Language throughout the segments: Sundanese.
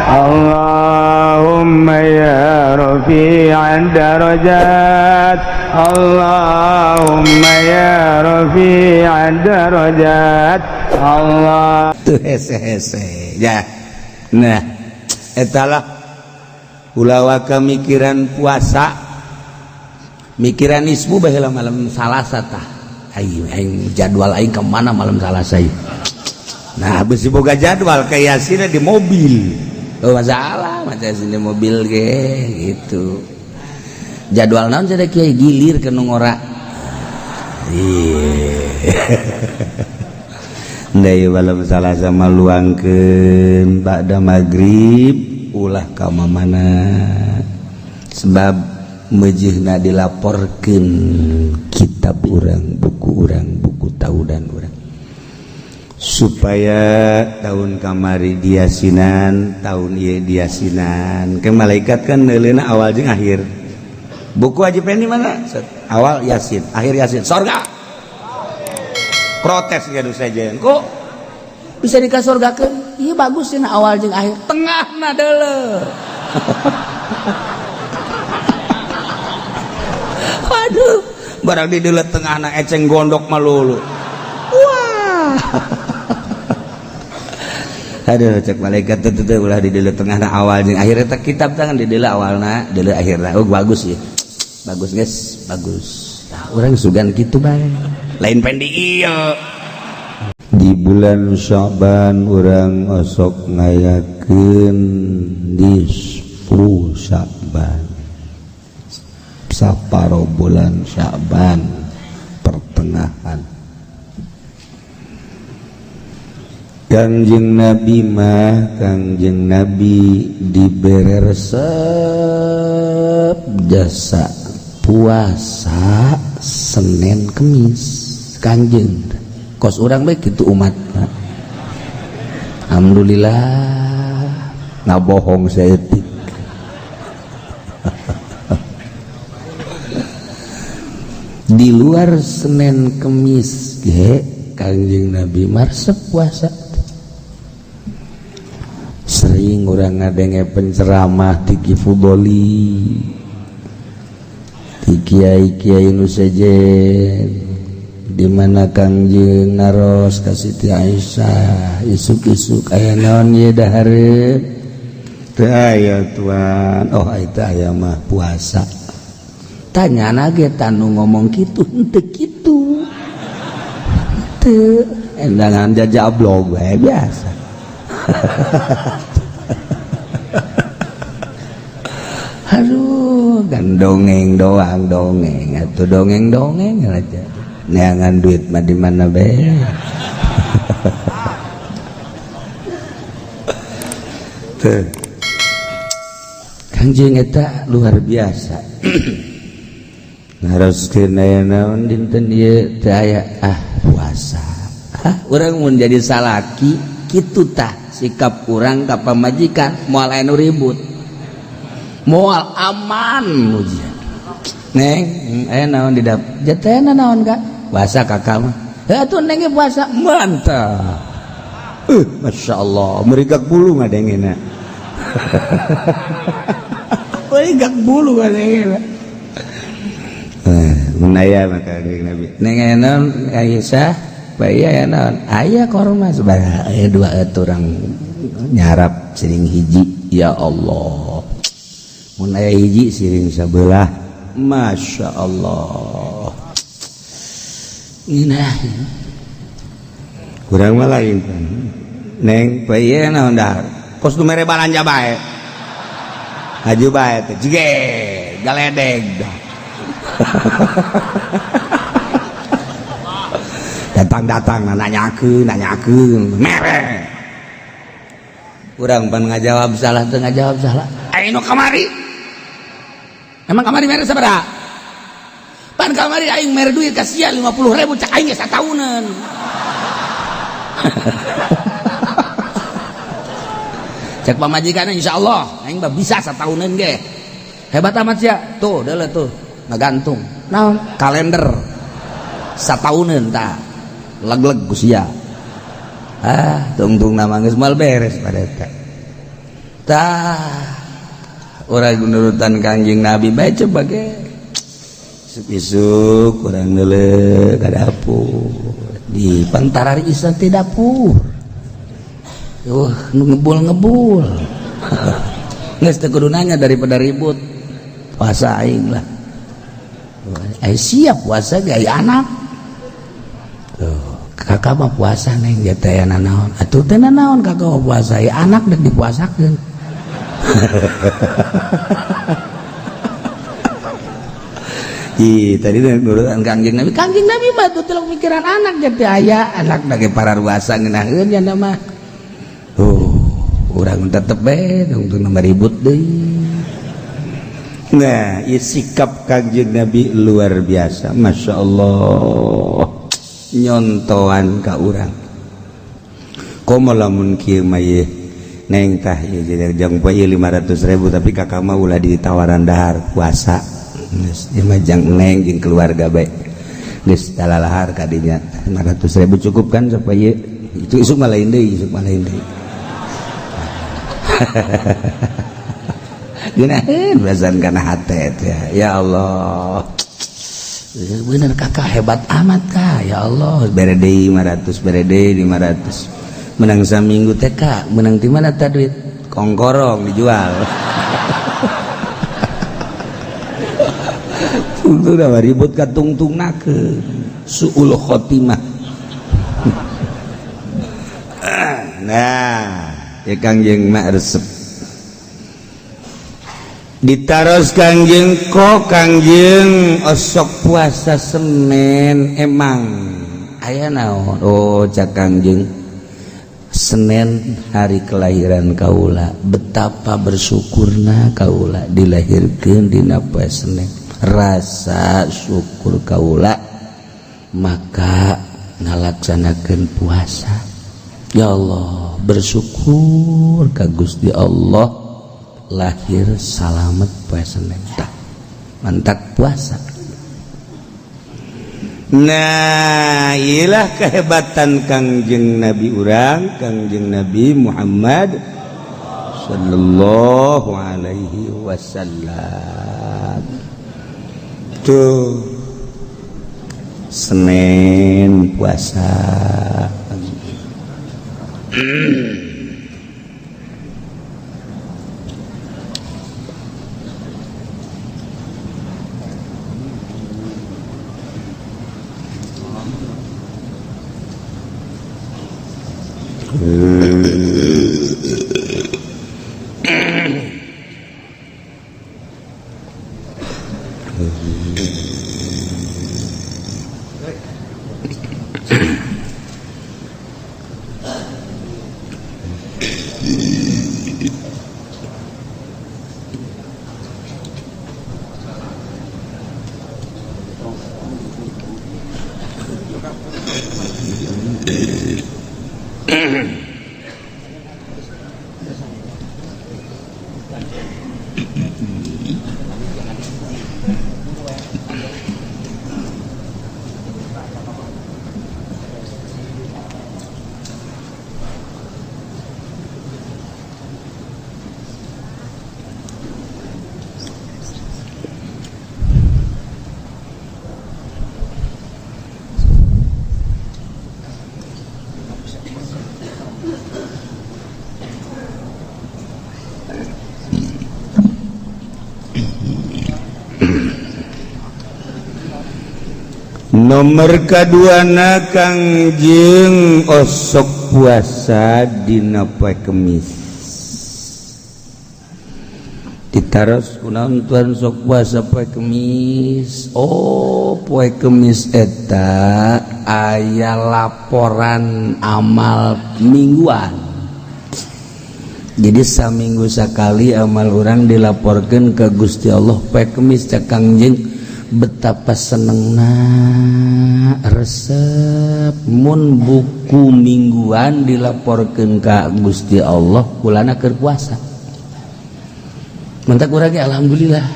Allahumma ya rafi'ad darajat, Allahumma ya rafi'ad darajat. Allah tuh hese-hese ya. Nah etalah ulah kamikiran puasa, mikiran isbu baheula malam Salasa tah. Aing jadwal aing kemana malam Salasa ieu. Nah besi boga jadwal kayak Yasin di mobil. Oh masalah macam di mobil ge gitu. Jadwal naon sada kieu gilir ke nu ngora. Ndai malam Salasa maluangkeun ba'da magrib ulah ka mamana sebab meujeuhna dilaporkeun kitab urang, buku taudan urang supaya tahun kamari diasinan, tahun ieu diasinan. Ke malaikat kan neuleuna awal jeung akhir. Buku Haji Pendi mana? Awal Yasin, akhir Yasin. Sorga. Protes gaduh saja. Kok bisa dika sorgakeun? Ieu bagus cenah awal jeung akhir. Tengahna deuleu. Waduh, barang di deuleu tengahna eceng gondok malulu. Wah. Aduh cek malaikat teu ulah di deuleu tengahna awal jeung akhir eta kitab tangan di deuleu awalna, deuleu akhirna. Oh bagus ya. Bagus guys, bagus. Nah, urang sugan kitu bae. Lain pendi ieu. Di bulan Sya'ban urang osok ngayakeun nisfu Sya'ban. Saparo bulan Sya'ban pertengahan. Kangjeng Nabi mah Kangjeng Nabi dibere resep jasa puasa Senin Kemis. Kangjeng kos urang bae kitu umat. Alhamdulillah ngabohong saeutik. Di luar Senin Kemis ge Kangjeng Nabi marsep puasa. Sering urang ngadenge penceramah di Kifudoli, di kiai-kiai nu sejen, di mana Kangjeng naros ka Siti Aisyah isuk-isuk aya naon ieu dahareun teu aya tuan. Oh eta aya mah puasa. Tanyana ge tanu ngomong kitu henteu kitu. Teu endangan jajablog we biasa. Aduh kan dongeng doang dongeng atuh dongeng aja. Neangan duit mah di mana be. Tuh. Kangjeng eta luar biasa. Ngaroskeun aya naon dinten ieu teu aya puasa. Urang mun jadi salaki kitu tah sikap urang ka pamajikan moal anu ribut. Moal aman ujian. Neng, aya naon di dap? Jatena naon ka? Puasa kakak mah. Atuh neng ge puasa mantap. Masya Allah, merigak bulu ngadengena. Merigak bulu ngadengena. Menaya maka Nabi. Neng aya naon Aisyah? Bae aya naon? Aya korma sabaraha? Aya dua orang nyarap sering hiji. Ya Allah. Mun aya hiji siring sabelah. Masya Allah. Inah. Kurang mah lain kan. Neng bae naon dah? Kos nu mere balanja bae. Haju bae teh jige galedeg dah. Datang nanyakeun mere. Urang pan ngajawab salah teu ngajawab salah. Aing nu kamari. Emang kamari mere sabaraha? Pan kamari aing mere duit ka sia 50.000 cak aing geus satauneun. Cek pamajikan insyaallah aing mah bisa satauneun ge. Hebat amat sia. Tuh deuleu tuh ngagantung. Naon? Kalender. Satauneun tah. Leg-leg ku sia. Tungtung nama geus moal beres pada eta. orang nurutan Kangjeng Nabi bae coba ge isuk kurang neuleuh ka dapur di pantarari isna teh dapur nu ngebul geus teu kudu nanya daripada ribut puasa aing lah siap puasa ge aya anak kakak mah puasa neng dia teh nanaon atuh teh nanaon kakak puasa ya anak dek dipuasakeun tadi nurutan Kangjeng Nabi mah tuh telok mikiran anak jadi aya anak dage para ruasa ngeunaheun nya mah urang tetep bae untuk nomor ribut deui. Nah ieu sikap Kangjeng Nabi luar biasa masyaallah nyontoan ka urang komo lamun kieu mah ye neng tah ieu jadi jang poe 500.000 tapi kakak mah ulah ditawaran dahar puasa geus ieu mah jang neng jeung keluarga bae geus dalalahar ka dinya 500.000 cukup kan supaya itu isuk mah lain deui geunaheun berasan kana hate ya Allah bener kakak hebat amat kak ya Allah bere deui 500 menang saminggu teh kak menang di mana teh duit kongkorong dijual itu udah ribut ka tungtungnakeun suul khotimah nah ya Kangjeng mak resep ditaros Kangjeng kok Kangjeng osok puasa Senin emang aya naon cak Kangjeng Senin hari kelahiran kaula betapa bersyukurna kaula dilahirkeun dina poe Senin rasa syukur kaula maka ngalaksanakeun puasa ya Allah bersyukur ka Gusti Allah lahir salamet poe Senin tah mantak puasa. Nah iyalah kehebatan Kangjeng Nabi urang Kangjeng Nabi Muhammad sallallahu alaihi wasallam tuh Senin puasa nomor kaduana Kangjeng osok puasa dina poe Kemis ditaros kunaon tuan sok puasa poe Kemis poe Kemis eta aya laporan amal mingguan jadi saminggu sakali amal urang dilaporkeun ke Gusti Allah poe Kemis cak Kangjeng betapa senengna resep mun buku mingguan dilaporkeun ka Gusti Allah kulana keur puasa mantak urang ge alhamdulillah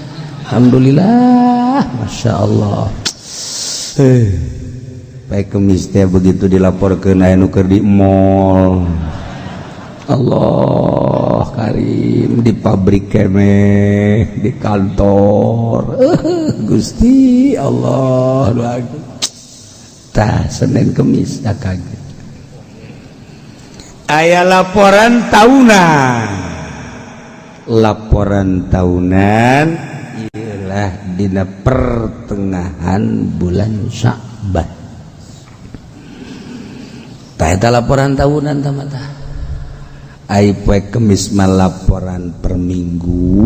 masya Allah baik Kemis teh begitu dilaporkeun aya nu keur di mall Allah Karim di pabrik kemeh di kantor Gusti Allah tah Senin Kemis dah kaget aya laporan tahunan ialah dina pertengahan bulan Sya'ban tah eta laporan tahunan tamata ai poe Kemis mah laporan per minggu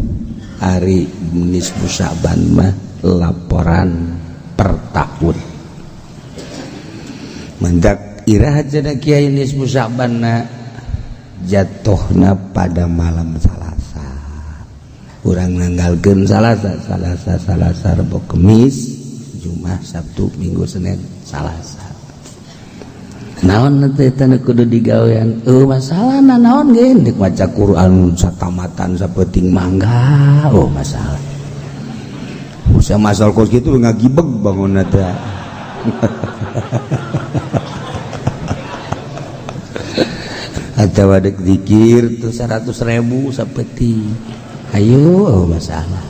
hari nisfu Sya'ban mah laporan per tahun mendak iraha cenah Kiai nisfu Sya'ban na jatuhna pada malam Salasa urang nanggalkeun Salasa Rebo Kemis Jumat Sabtu Minggu Senin Salasa naon teh teh kudu digawean masalahna naon ge dik maca Quran satamatan sapeting mangga masalah usaha masal kos kitu ngagibeg bangunna teh atawa dek zikir tuh 100.000 sapeting ayo masalah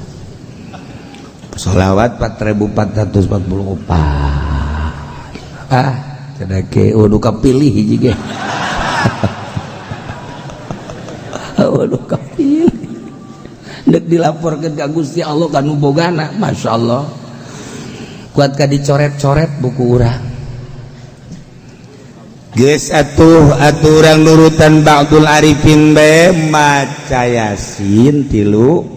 sholawat 4.444 cadake udah kapilih hiji ge udah kapilih dek dilaporkeun ka Gusti Allah kanu bogana masyaallah kuat ka dicoret-coret buku urang geus atuh urang nurutan ba'dul arifin bae maca Yasin 3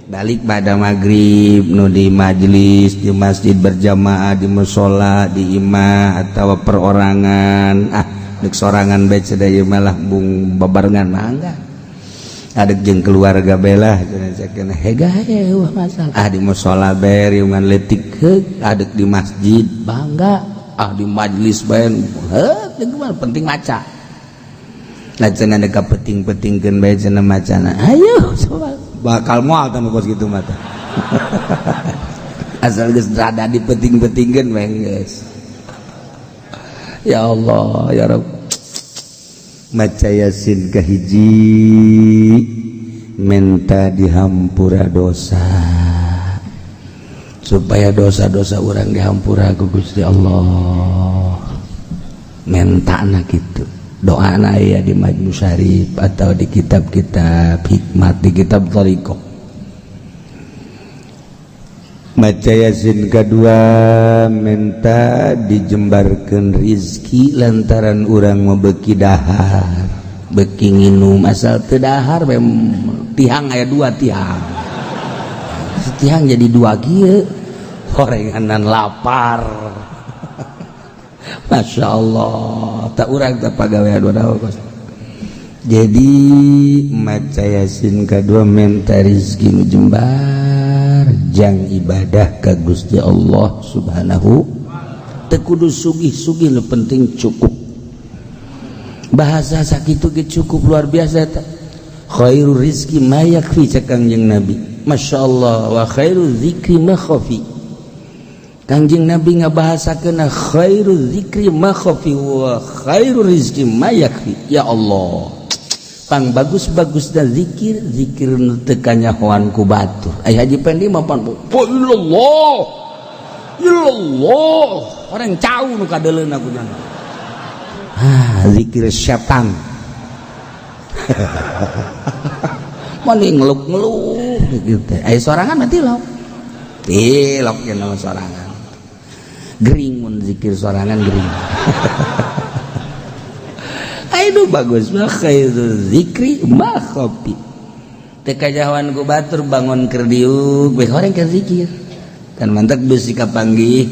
balik pada maghrib nu di majelis di masjid berjamaah di mushola di imah atau perorangan dek sorangan bae sadaya malah bung babarengan mangga adek jeung keluarga belah cenah hega wah masalah di mushola bae riungan leutik adek di masjid bangga di majelis bae penting maca nah cenah dek peting-petingkeun bae cenah macana ayo bakal moal tanu kos kitu mah asal geus rada dipeting-petingkeun we geus ya Allah ya Rabb maca Yasin kahiji minta dihampura dosa supaya dosa-dosa urang dihampura ku Gusti Allah mentana kitu doana aya di Majmu Syarif atau di kitab-kitab hikmat di kitab thariqah maca Yasin kedua minta dijembarkeun rizki lantaran urang mau beki dahar beki nginum asal teu dahar tihang aya 2 tihang tihang jadi 2 kieu horenganan lapar Masya Allah tak urang tak pagawean wadah kos jadi maca Yasin kedua minta rizki nu jembar jang ibadah ka Gusti Allah subhanahu teu kudu sugih-sugih nu penting cukup bahasa sakitu ge cukup luar biasa ta khairul rizki ma yakfi cak Kangjeng Nabi Masya Allah wa khairul zikri ma khafi Kangjeng Nabi ngabahasakeun khairul zikri ma khafi wa khairul rizki ma yakfi ya Allah pang bagus-bagusna zikir nu teu kanyahoan ku batur aya haji pendi mah pan illallah orang cau nu kadeuleuna kunaon zikir setan mani ngeluk-ngeluk gitu aya sorangan mah tilok ye nama sorangan gering mun zikir sorangan gering aduh bagus mah khairul zikri ma khafi teu kajahoan ku batur bangun keur diuk we horeng keur zikir kan mantep beusi kapanggih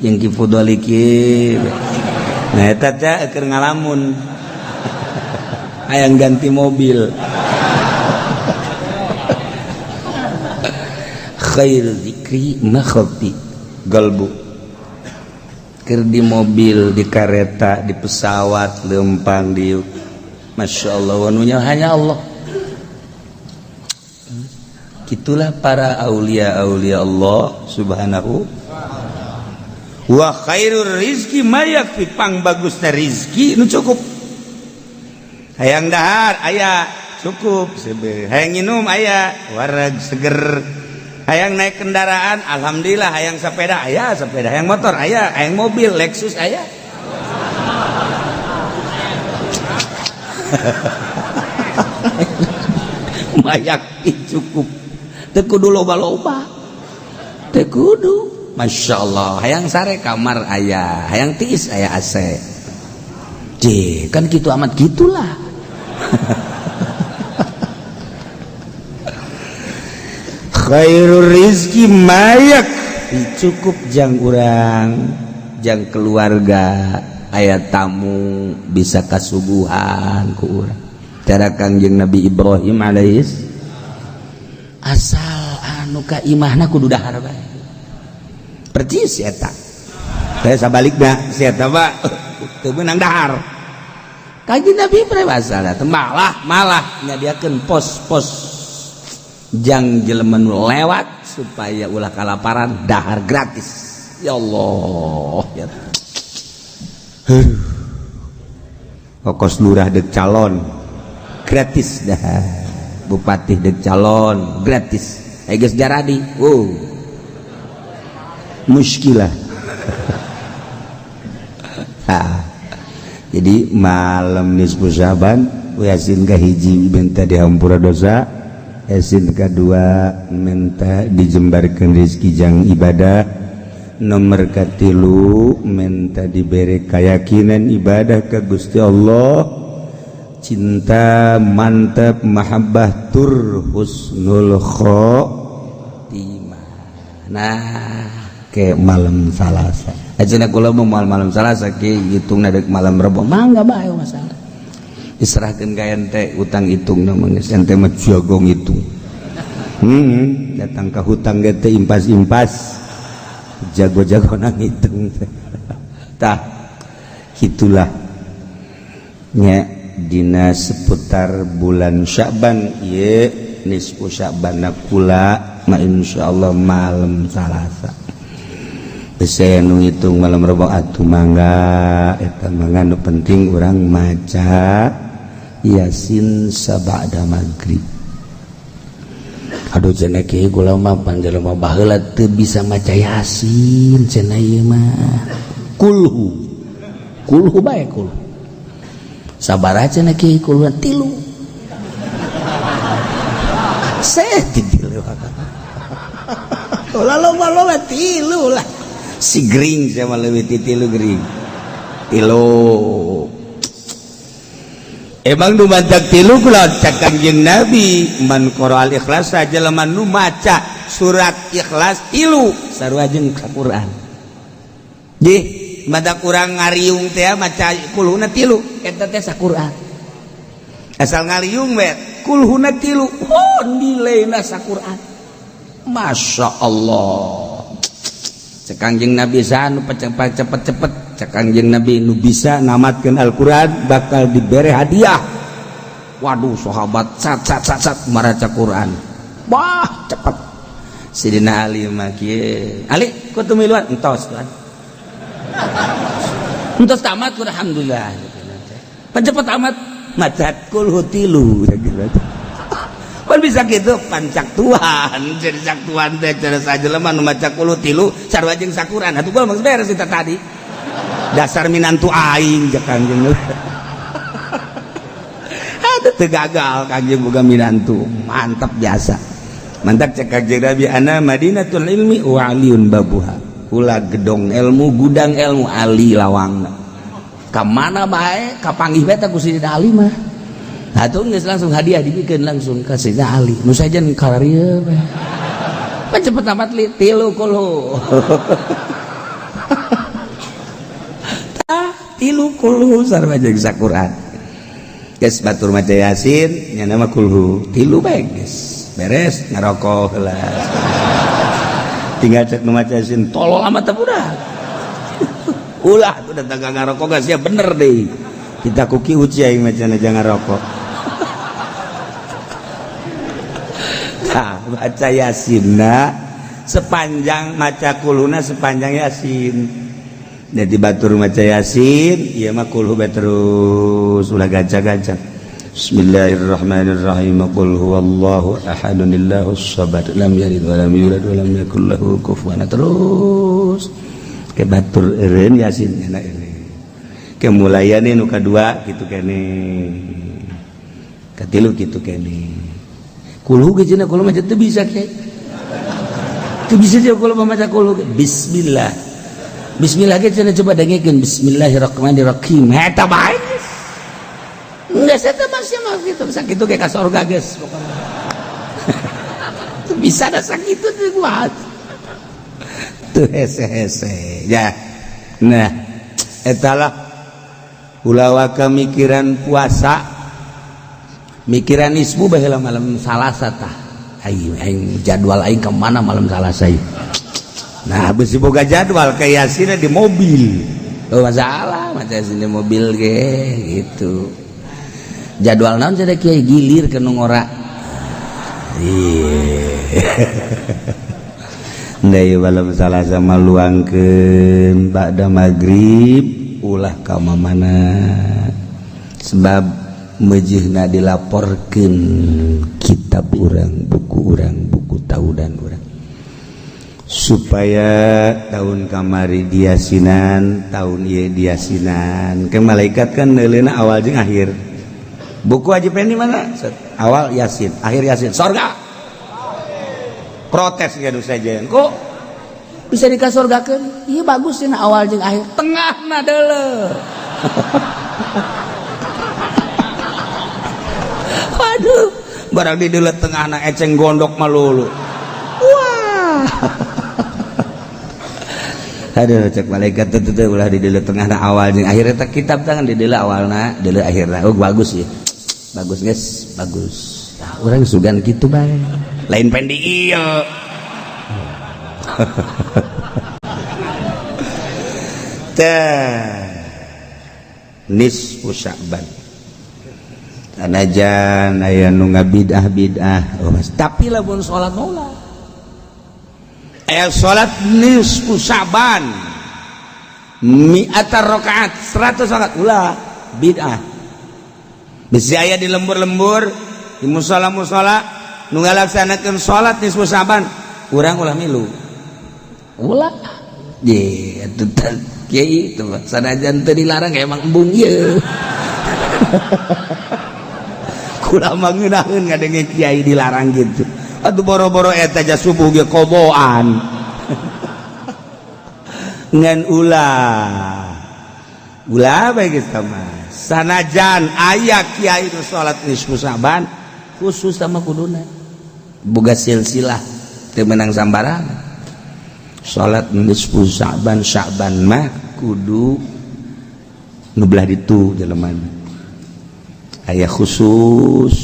jeung ki fudoli kieu nah eta teh keur ngalamun hayang ganti mobil khairul zikri ma khafi galbu keur di mobil di kereta di pesawat lempang di Masya Allah wanunya hanya Allah gitulah para aulia-aulia Allah subhanahu wa khairur rizki ma yakfi pang bagusna rizki nu cukup hayang dahar aya cukup hayang minum aya wareg seger hayang naik kendaraan alhamdulillah hayang sepeda aya sepeda hayang motor aya hayang mobil Lexus aya mayak cukup teu kudu loba-loba teu kudu Masya Allah hayang sare kamar aya hayang tiis aya AC kan gitu amat gitulah khairul rizki mayak cukup jang urang jang keluarga aya tamu bisa kasuguhan ku urang cara Kangjeng Nabi Ibrahim alaihis asal anu ka imahna kudu dahar bae percis eta saya sabalikna si eta mah teu meunang dahar Kangjeng Nabi prewasana teu malah nyadiakeun pos-pos jang jelema nu lewat supaya ulah kalaparan dahar gratis ya Allah ya ongkos lurah dek calon gratis dah bupati dek calon gratis geus jaradi muskilah jadi malam nisfu Syaban Yasin kahiji minta dihampura dosa Yasin kedua minta dijembarkan rezeki jang ibadah nomor katilu minta diberi keyakinan ibadah ke Gusti Allah cinta mantap mahabbah tur husnul khotimah nah ke malam Salasa ajeuna kula malam Salasa ke hitungna deuk malam Rebo mangga bae masalah diserahkeun ka ente utang hitungna mah geus ente mah jagong hitung datang ka hutang ge teh impas-impas jago-jago nang hitung tah gitulah nya dina seputar bulan Sya'ban ieu nisfu Sya'ban kula mah insyaallah malam Salasa saya nu hitung malam Rebo atuh mangga eta mangga nu penting urang maca Yasin sabada maghrib aduh cenah kieu kula mah panjelema baheula teu bisa maca Yasin cenah ieu mah kulhu bae kulhu sabaraha cenah kieu kulhu 3 saya tilu loba 3 lah si gering sama leuwih ti 3 gering 3 emang nu mantak 3 kula cak Kangjeng Nabi man qara al ikhlas saja jelema nu maca surat ikhlas 3 sarua jeung Al-Qur'an nggih madak urang ngariung teh maca kulhuna 3 eta teh Al-Qur'an asal ngariung we kulhuna 3 nilaina Al-Qur'an Masya Allah cek Kangjeng Nabi sanu cepet cek Kangjeng Nabi nu bisa namatkeun Al-Qur'an bakal dibere hadiah waduh sahabat sat maraca Qur'an wah cepet Sidina Ali mah kieu Ali kudu miluan entos kan entos tamat kudu alhamdulillah pan cepet tamat macat kulhu 3 gitu pan bisa gitu pancak Tuhan jadi cak Tuhan teh cara sajelema nu maca kulhu 3 sarua jeung Al-Qur'an atuh gua mah beres eta tadi dasar minantu aing jak Kangjeng ada teu gagal Kangjeng boga minantu mantap biasa mantap cek Kangjeng Nabi ana Madinatul ilmi wa aliun babuha ulah gedong ilmu gudang ilmu ali lawangna ka mana bae kapanggih bae ku Sidina Ali mah atuh geus langsung hadiah dibikeun langsung ka Sidina Ali nu sajen kararieu bae pan cepet amat li 3 kulhu 3 kulhu sarua jeung Al-Qur'an geus batur maca Yasin nya nama kulhu 3 bae geus beres ngarokok heula tinggal cek nu maca Yasin tolol amat teh budak ulah tuh datang ka ngarokok geus ya bener deui kita kuki uci aing macana jangan ngarokok baca Yasinna sepanjang maca kulhuna sepanjang Yasin jadi batur maca Yasin ieu mah kulhu bae terus ulah gancang-gancang Bismillahirrahmanirrahim. Qul huwallahu ahadun illahus samad lam yalid wa lam yulad wa lam yakul lahu kufuwan. Terus ke batur eureun Yasin cenah ini. Kemulayane nu kadua kitu kene. Katilu kitu kene. Kulhu ge cenah kulo mah teu bisa ke. Teu bisa je kulo maca kulhu. Bismillah. Bismillah ge cenah coba dengekeun bismillahirrahmanirrahim. Eta bae. Enggak saya masih mah gitu sakit itu kayak kasur gages pokoknya bisa ada sakit itu kuat tuh hese ya nah etalah ulah mikiran puasa mikiran ismu baheula malam Salasa tah aing jadwal aing kemana malam Salasa ieu nah besi boga jadwal kayak Yasin di mobil oh masalah macam sini mobil ge gitu jadwal naon cenah kiai gilir ke nu ngora da ieu malam Salasa maluangkeun ba'da magrib ulah ka mamana sebab meujeuhna dilaporkeun kitab urang buku taudan urang supaya tahun kamari diasinan tahun ieu diasinan ke malaikat kan neuleuna awal jeung akhir buku Haji Pendi mana? Awal Yasin, akhir Yasin. Sorga. Protes ya dosa aja. Kok bisa dikasorgakeun? Iya bagus cenah awal jeung akhir. Tengahna deuleu. Waduh, barang di deuleu tengahna eceng gondok malulu. Wah. Aduh cek malaikat teu ulah di deuleu tengahna awal jeung akhir eta kitab tangan di deuleu awalna, deuleu akhirna. Oh bagus ya. Bagus guys, bagus. Nah, orang sugan gitu bae. Lain pendi ieu. Nisfu Sya'ban. Sanajan aya nu ngabidah oh, tapi lamun salat maula. Aya salat nisfu Sya'ban. Mi'atar rakaat 100 rakaat ulah bid'ah. Bisi aya di lembur-lembur di musola-musola nu ngalaksanakeun salat nisfu Sya'ban urang ulah milu ulah ye atuh kiai itu sanajan teu dilarang emang embung ieu kula mah ngeunaheun ngadenge kiai dilarang gitu atuh boro-boro eta ja subuh ge koboan ngan ulah bae geus mah sanajan aya kiai nu salat nisfu Sya'ban khusus sama kuduna boga silsilah teu meunang sambarangan salat nisfu Sya'ban mah kudu nu belah ditu jeleman aya khusus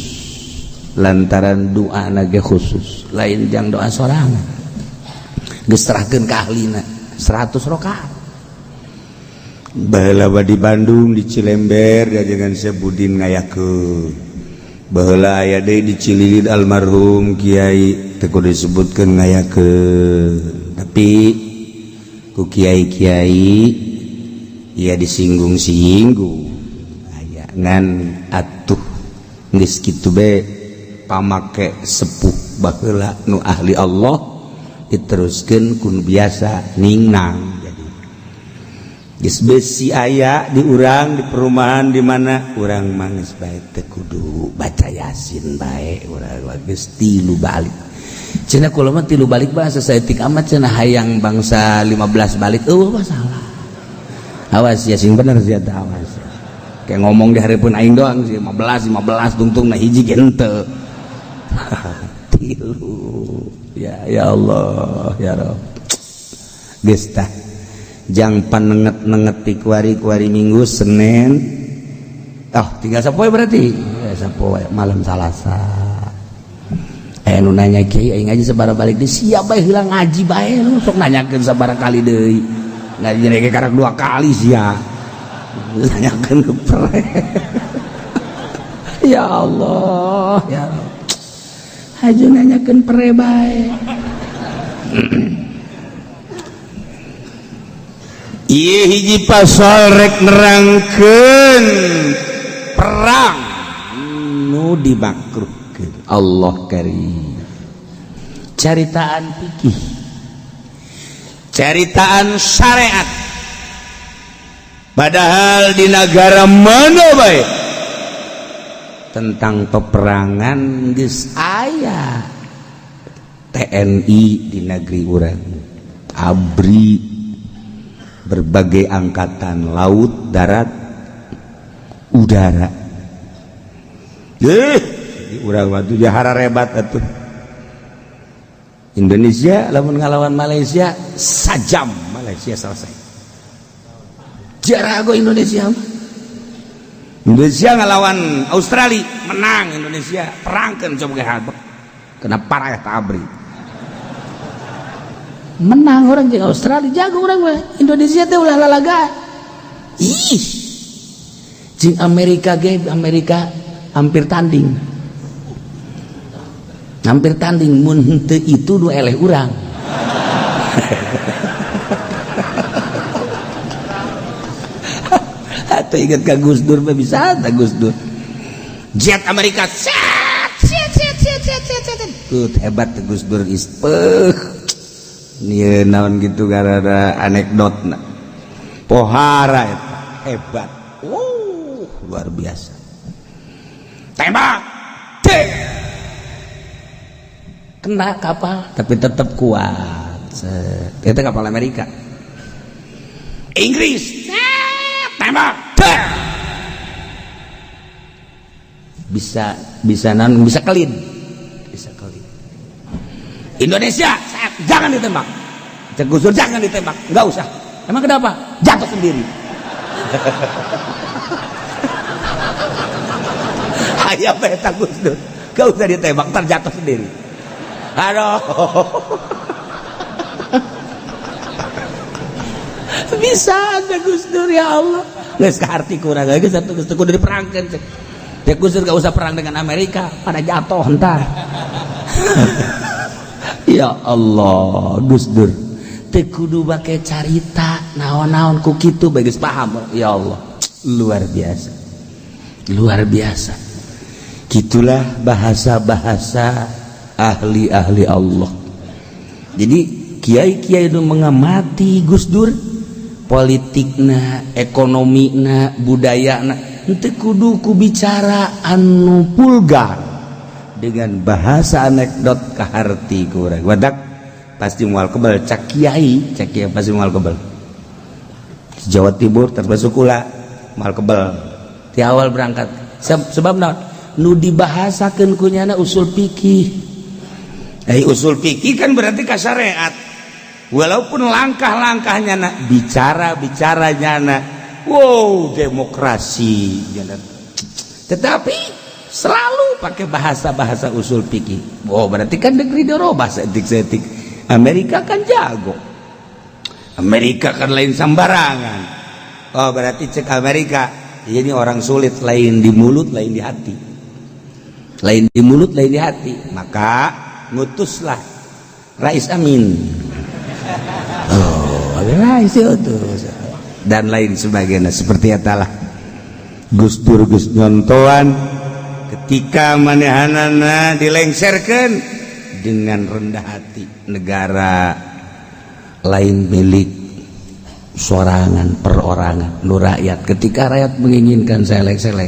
lantaran doa ge khusus lain jang doa sorangan geus serahkeun ka ahlina 100 rakaat baheula di Bandung di Cilember jajangan Sebudin ngayakeun baheula aya deui di Cililin almarhum Kiai teu kudu disebutkeun ngayakeun tapi ku kiai-kiai ya disinggung-singgung aya ngan atuh geus kitu bae pamake sepuh baheula nu ahli Allah diteruskeun kun biasa ningnang geus besi aya di urang di perumahan di mana urang mangis bae teu kudu baca Yasin bae urang geus 3 balik cenah kula mah 3 balik bahasa saeutik amat cenah hayang bangsa 15 balik masalah awas Yasin bener sia teh awas kayak ngomong di hareupeun aing doang sih 15 tungtungna hiji ge henteu 3 ya Allah ya Rabb geus tah jang panenget-nenget kuari minggu Senin tinggal sapoe berarti ya sapoe malam Salasa nu nanya kiai aing ngaji sabaraha balik deui siap bae heula ngaji bae lu sok nanyakeun sabaraha kali deui ngaji ge karek 2 kali sia nanyakeun pere ya Allah ya haju nanyakeun pere bae ieu hiji pasal rek nerangkeun perang dimakruhkeun. Allah karim. Caritaan fikih, caritaan syariat, padahal di negara mana bae tentang peperangan geus aya TNI di negeri urang, ABRI, berbagai angkatan laut, darat, udara. Urang mah tuh jahara rebat atuh. Indonesia lamun ngalawan Malaysia sajam Malaysia selesai. Jarago Indonesia. Indonesia ngalawan Australia menang Indonesia, perangkeun coba gehabek. Kena parah ya ABRI. Menang orang jeung Australia jago orang mah. Indonesia teh ulah lalaga. Ih. Jeung Amerika ge Amerika hampir tanding. Hampir tanding mun henteu itu nu eleh urang. Atuh inget ka Gus Dur mah bisa ta Gus Dur. Jet Amerika set. Hebat Gus Dur Nih naon gitu gara-gara anekdotna. Pohara eta hebat. Luar biasa. Tembak. Cek. Kena kapal tapi tetap kuat. Itu kapal Amerika. Inggris. Tembak. Cek. Bisa kelin. Bisa kelin. Indonesia, jangan ditembak. Cek Gus Dur jangan ditembak, enggak usah. Emang kenapa? Jatuh sendiri. Hayam eta Gus Dur, enggak usah ditembak, ntar jatuh sendiri. Aduh. Bisa ada Gus Dur ya Allah. Geus ka arti kurang lagi satu Gus Dur kudu diperangkeun cek. Ya Gus Dur enggak usah perang dengan Amerika, pada jatuh entar. Ya Allah, Gus Dur teu kudu bake carita naon-naon ku kitu bae geus paham. Ya Allah, luar biasa. Luar biasa. Gitulah bahasa-bahasa ahli-ahli Allah. Jadi kiai-kiai itu mengamati Gus Dur, politikna, ekonomina, budayana, henteu kudu ku bicara anu vulgar. Dengan bahasa anekdot kaharti kurang wadak pasti mual kebal cak kiai pasti mual kebal Jawa Timur termasuk kula mual kebal di awal berangkat sebab naon nu dibahasakeun ku nyana usul fikih. Usul fikih kan berarti ka syariat walaupun langkah-langkahnya na bicara nyana wow demokrasi nyana. Tetapi selalu pakai bahasa-bahasa usul fikih. Oh, berarti kan negeri dirobah seetik-setik. Amerika kan jago. Amerika kan lain sembarangan. Oh, berarti cek Amerika, ini orang sulit, lain di mulut, lain di hati. Lain di mulut, lain di hati. Maka ngutuslah Rais Amin. Oh, Rais utus. Dan lain sebagainya seperti itulah. Gus Dur Gus nyontoan ketika manehanana dilengserkan dengan rendah hati negara lain milik sorangan perorangan nu rakyat. Ketika rakyat menginginkan saya lengser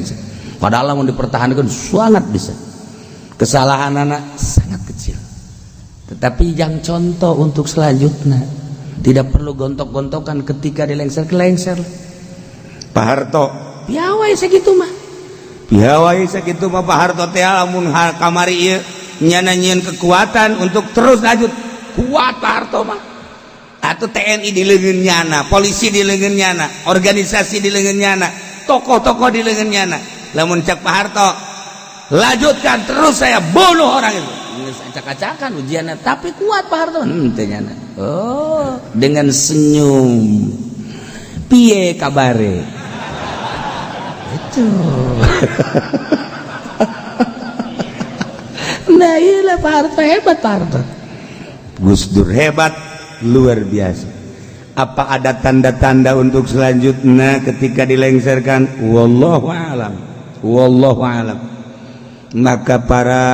padahal mau dipertahankan sangat bisa, kesalahan anak sangat kecil, tetapi yang contoh untuk selanjutnya tidak perlu gontok-gontokan ketika dilengser Pak Harto piawai segitu mah Pak Harto teh lamun kamari ieu nyananyieun kekuatan untuk terus lanjut kuat Pak Harto mah. Atuh TNI di leungeun nyana, polisi di leungeun nyana, organisasi di leungeun nyana, tokoh-tokoh di leungeun nyana. Lamun cak Pak Harto lanjutkan terus saya bunuh orang itu. Geus acak-acakan ujianna tapi kuat Pak Harto. Teu nyana. Oh, dengan senyum. Piye kabare? Itu. Nah iya Pak Harto hebat Pak Harto. Gus Dur hebat luar biasa. Apa ada tanda-tanda untuk selanjutnya ketika dilengserkan? Wallahu a'lam. maka para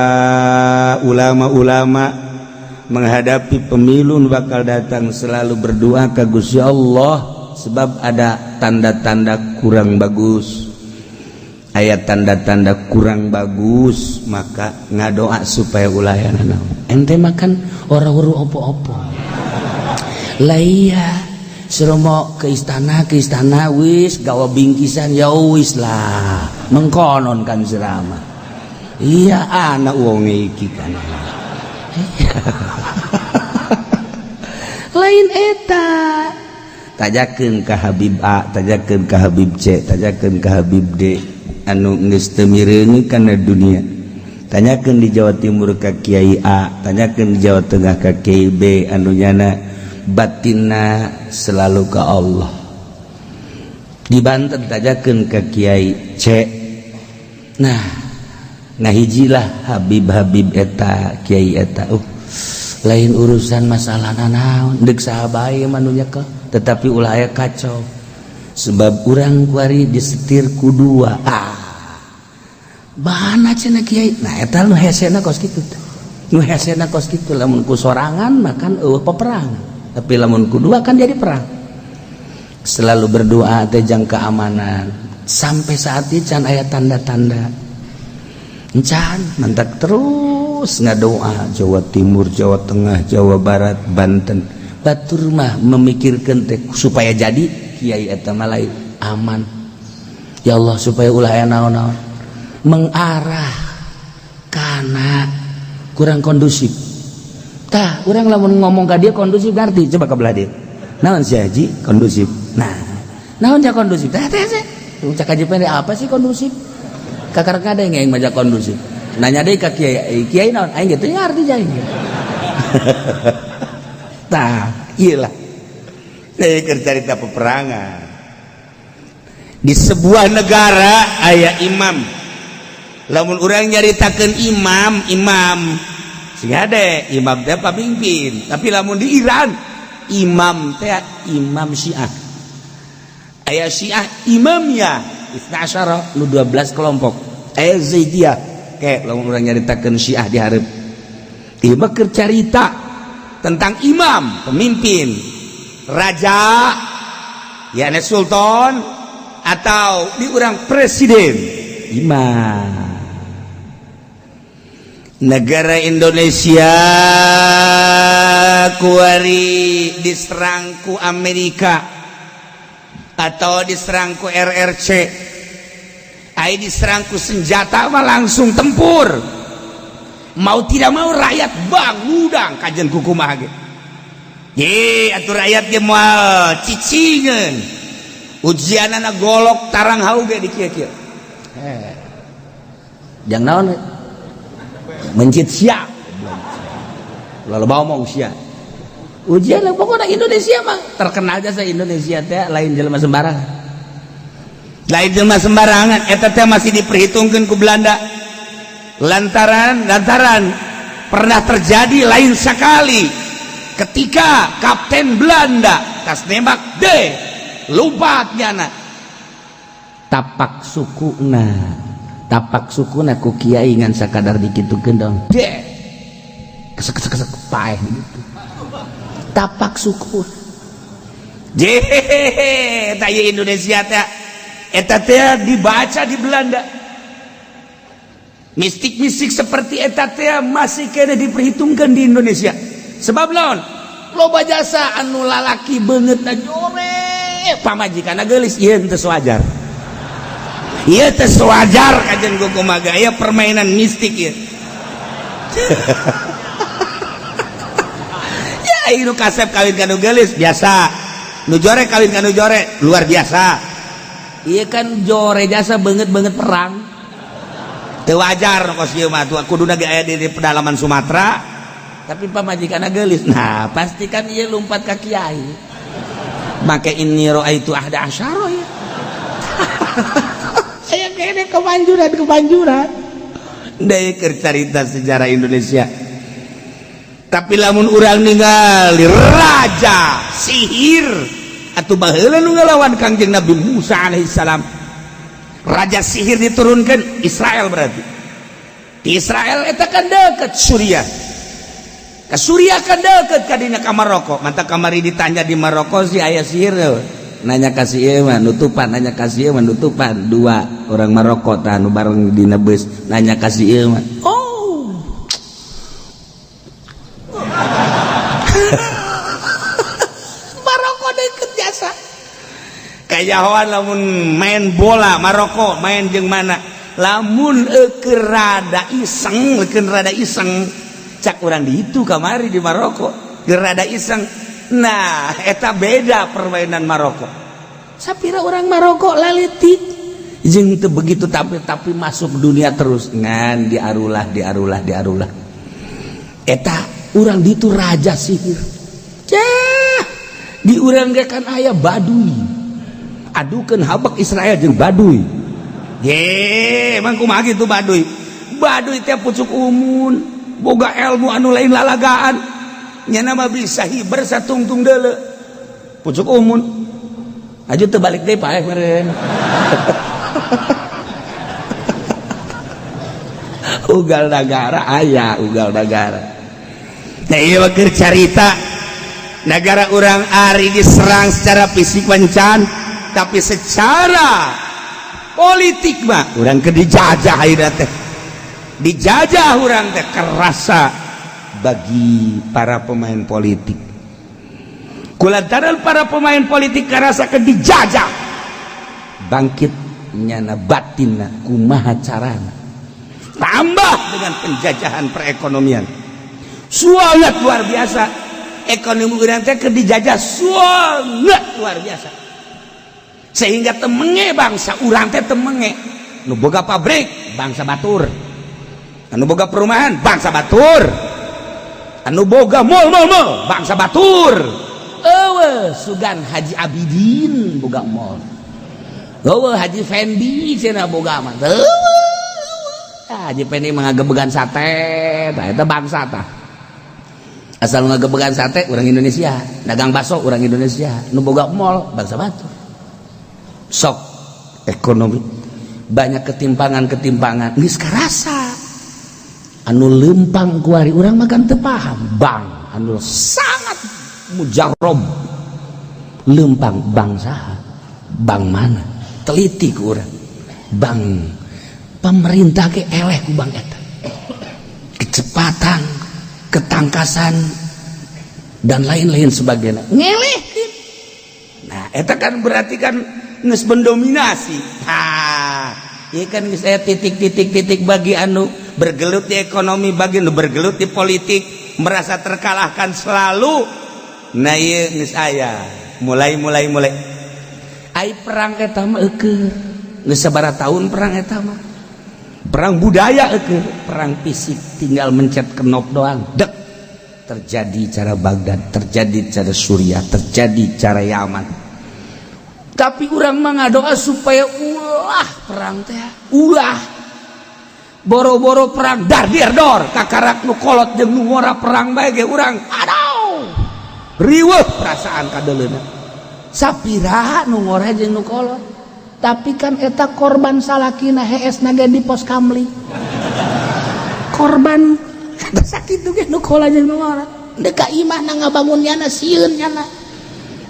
ulama-ulama menghadapi pemilu bakal datang selalu berdoa ka Gusti Allah sebab ada tanda-tanda kurang bagus. Ayat tanda-tanda kurang bagus maka ngadoa supaya ulayana naon. Ente makan ora-ora opo-opo. Lah iya suruh mau ke istana wis gawa bingkisan ya wis lah mengkonon kan serama. Iya anak wong iki kan. Lain eta tajakeun ka Habib A, tajakeun ka Habib C, tajakeun ka Habib D anu geus teu mireung kana dunia. Tanyakeun di Jawa Timur ka Kiai A, tanyakeun di Jawa Tengah ka Kiai B anu nyana batinna selalu ka Allah. Di Banten tajakeun ka Kiai C. Nah, ngahijilah Habib-habib eta, Kiai eta. Lain urusan masalah naon, deuk sahabae manunya ke, tetapi ulah aya kacau. Sebab urang kuari disetir ku dua. Bahana cenah Kiai. Nah eta nu hesena kos kitu. Nu hesena kos kitu lamun ku sorangan makan eueuh peperangan. Tapi lamun ku dua kan jadi perang. Selalu berdoa teh jang keamanan. Sampai saat itu can aya tanda-tanda. Encan mantak terus ngadoa Jawa Timur, Jawa Tengah, Jawa Barat, Banten. Batur mah memikirkeun teh supaya jadi kiai eta mah lain aman. Ya Allah supaya ulah aya naon-naon mengarah kana kurang kondusif. Tah, urang lamun ngomong ka dia kondusif ngarti coba ka belah dia. Naon si Haji kondusif. Nah, naon ja kondusif? Tah teh. Cak Haji pendek apa sih kondusif? Kakar kada yang maja kondusif. Nanya deui ka kiai, kiai naon? Aing ge teu ngarti jaing. Tah, iyalah. Keur carita peperangan. Di sebuah negara aya imam. Lamun urang nyaritakeun imam sing ade imam teh pamimpin. Tapi lamun di Iran imam teh imam Syiah. Aya Syiah imamnya Isna Asyara nu 12 kelompok. Aya Zaidiyah ke lamun urang nyaritakeun Syiah di hareup. Ieu mah keur carita tentang imam, pemimpin, raja, yakni sultan atau di urang presiden, imam. Negara Indonesia kuari diserang ku Amerika atau diserang ku RRC, ai diserang ku senjata mah langsung tempur. Mau tidak mau rakyat bangudang kajian kukumaha ge. Ye atuh rakyat ge moal cicingeun. Ujianana golok tarang hau ge di kieu-kieu. Jang naon we? Mencit sia. Lalu ngomong sia. Ujian lah pokoknya Indonesia mah terkenal jasa Indonesia teh lain jelema sembarangan. Lain jelema sembarangan eta teh masih diperhitungkeun ku Belanda. Lantaran pernah terjadi lain sekali ketika Kapten Belanda kas nembak lompatnya tapak sukuna ku kiai ngan sakadar dikitukeun dong kesek paeh gitu tapak suku taya Indonesia teh eta teh dibaca di Belanda. Mistik-mistik seperti eta teh masih kena diperhitungkan di Indonesia. Sebab lawan loba jasa anu lalaki beungeutna jore pamajikanna geulis ieu teu wajar. Ieu teu wajar kajen kumaha aya permainan mistik ieu. Ya ieu kasep kawin kanu geulis biasa. Nu jore kawin kanu jore luar biasa. Ieu kan jore jasa beungeut perang. Teu wajar kos ieu mah kuduna ge aya di pedalaman Sumatera tapi pamajikanna geulis. Nah pasti kan ieu lumpat ka kiai make inni raaitu ahda asyara ya aya kene kemanjuran deui keur carita sejarah Indonesia. Tapi lamun urang ningali raja sihir atuh baheula nu ngalawan Kangjeng Nabi Musa alaihi salam. Raja sihir diturunkan Israel berarti di Israel eta kan deket Suriah, ke Suriah kan deket kadina ka Maroko. Mantap kamari ditanya di Maroko si aya sihir, nanya kasih mah nutupan, nanya kasih mah nutupan. Dua orang Maroko tah nu bareng dina beus nanya kasih mah. Oh. Maroko deket biasa. Kayahoan lamun main bola Maroko main jeung mana? Lamun keur rada iseng, cak urang di itu kamari di Maroko, keur rada iseng. Nah, eta beda permainan Maroko. Sapira orang Maroko laletik. Jeung teu begitu tapi masuk dunia terus ngan diarulah. Eta urang ditu raja sihir. Cah, di urang ge kan aya Baduy. Adukeun habak Israel jeung Baduy. Ye, emang kumaha kitu Baduy? Baduy teh pucuk umun, boga ilmu anu lain lalagaan. Nyana mah bisa hiber satungtung deuleu. Pucuk umun. Aju teu balik deui paeh meureun. Ugal nagara aya, ugal nagara. Nah ieu keur carita negara urang ari diserang secara fisik wancan, tapi secara politik mah urang ke dijajah ayeuna teh. Dijajah urang teh kerasa bagi para pemain politik. Kulantaran para pemain politik kerasa ke dijajah, bangkit nyana batinna kumaha carana. Tambah dengan penjajahan perekonomian. Sangat luar biasa. Ekonomi urang teh ke dijajah sangat luar biasa. Sehingga temenge bangsa urang teh temenge. Nu boga pabrik bangsa batur. Anu boga perumahan bangsa batur. Anu boga mall bangsa batur. Eueuh sugan Haji Abidin boga mall. Eueuh Haji Fendi cenah boga mah. Haji Fendi mah ngagebegan sate, tah eta bangsa tah. Asal ngagebegan sate urang Indonesia, dagang bakso urang Indonesia, nu boga mall bangsa batur. Sok ekonomi banyak ketimpangan geus karasa. Anu lempang kuari urang makan teu paham. Bang anu sangat mujarab lempang bangsa. Bang mana? Teliti ku urang. Bang pemerintah ke eleh ku bang eta. Kecepatan, ketangkasan dan lain-lain sebagainya. Ngelehkeun. Nah, eta kan berarti kan geus mendominasi. Ieu kan geus aya titik-titik bagi anu bergelut di ekonomi, bagi anu bergelut di politik, merasa terkalahkan selalu. Nah ieu geus aya mulai ai perang eta mah eukeur. Geus sabaraha taun perang eta mah? Perang budaya eukeur, perang fisik tinggal mencet kenop doang. Dek terjadi cara Baghdad, terjadi cara Suriah, terjadi cara Yaman. Tapi urang mah ngadoa supaya ulah perang teh, ulah boro-boro perang dar dor kakarak nu kolot jeung nu ngora perang bae ge urang aduh riweuh perasaan kadeuleuna. Sapira nu ngora jeung nu kolot, tapi kan eta korban salakina heesna ge di pos kamli. Korban kada sakitu ge nu kola jeung nu ngora. Deuk ka imahna ngabangun nyana sieun nyana.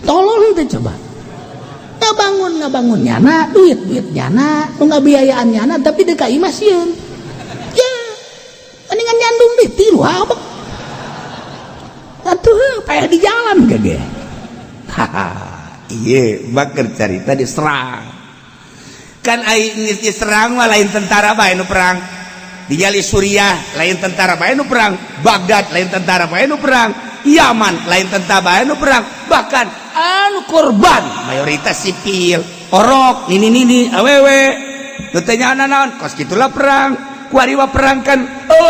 Tolong teh coba. Ngabangun nyana, duit nyana, nu ngabiayaan nyana, tapi deuk ka imah sieun. Ya, mendingan nyandung deui tilu apa? Atuh payah di jalan gage. Ieu baker carita diserang. Kan ai diserang mah lain tentara bae nu perang. Di Jali Suriah lain tentara bae nu perang. Baghdad lain tentara bae nu perang. Yaman lain tentara bae nu perang. Bahkan anu korban mayoritas sipil, orok nini awewe nu teh nyana naon kos kitulah perang. Kuariwa perang kan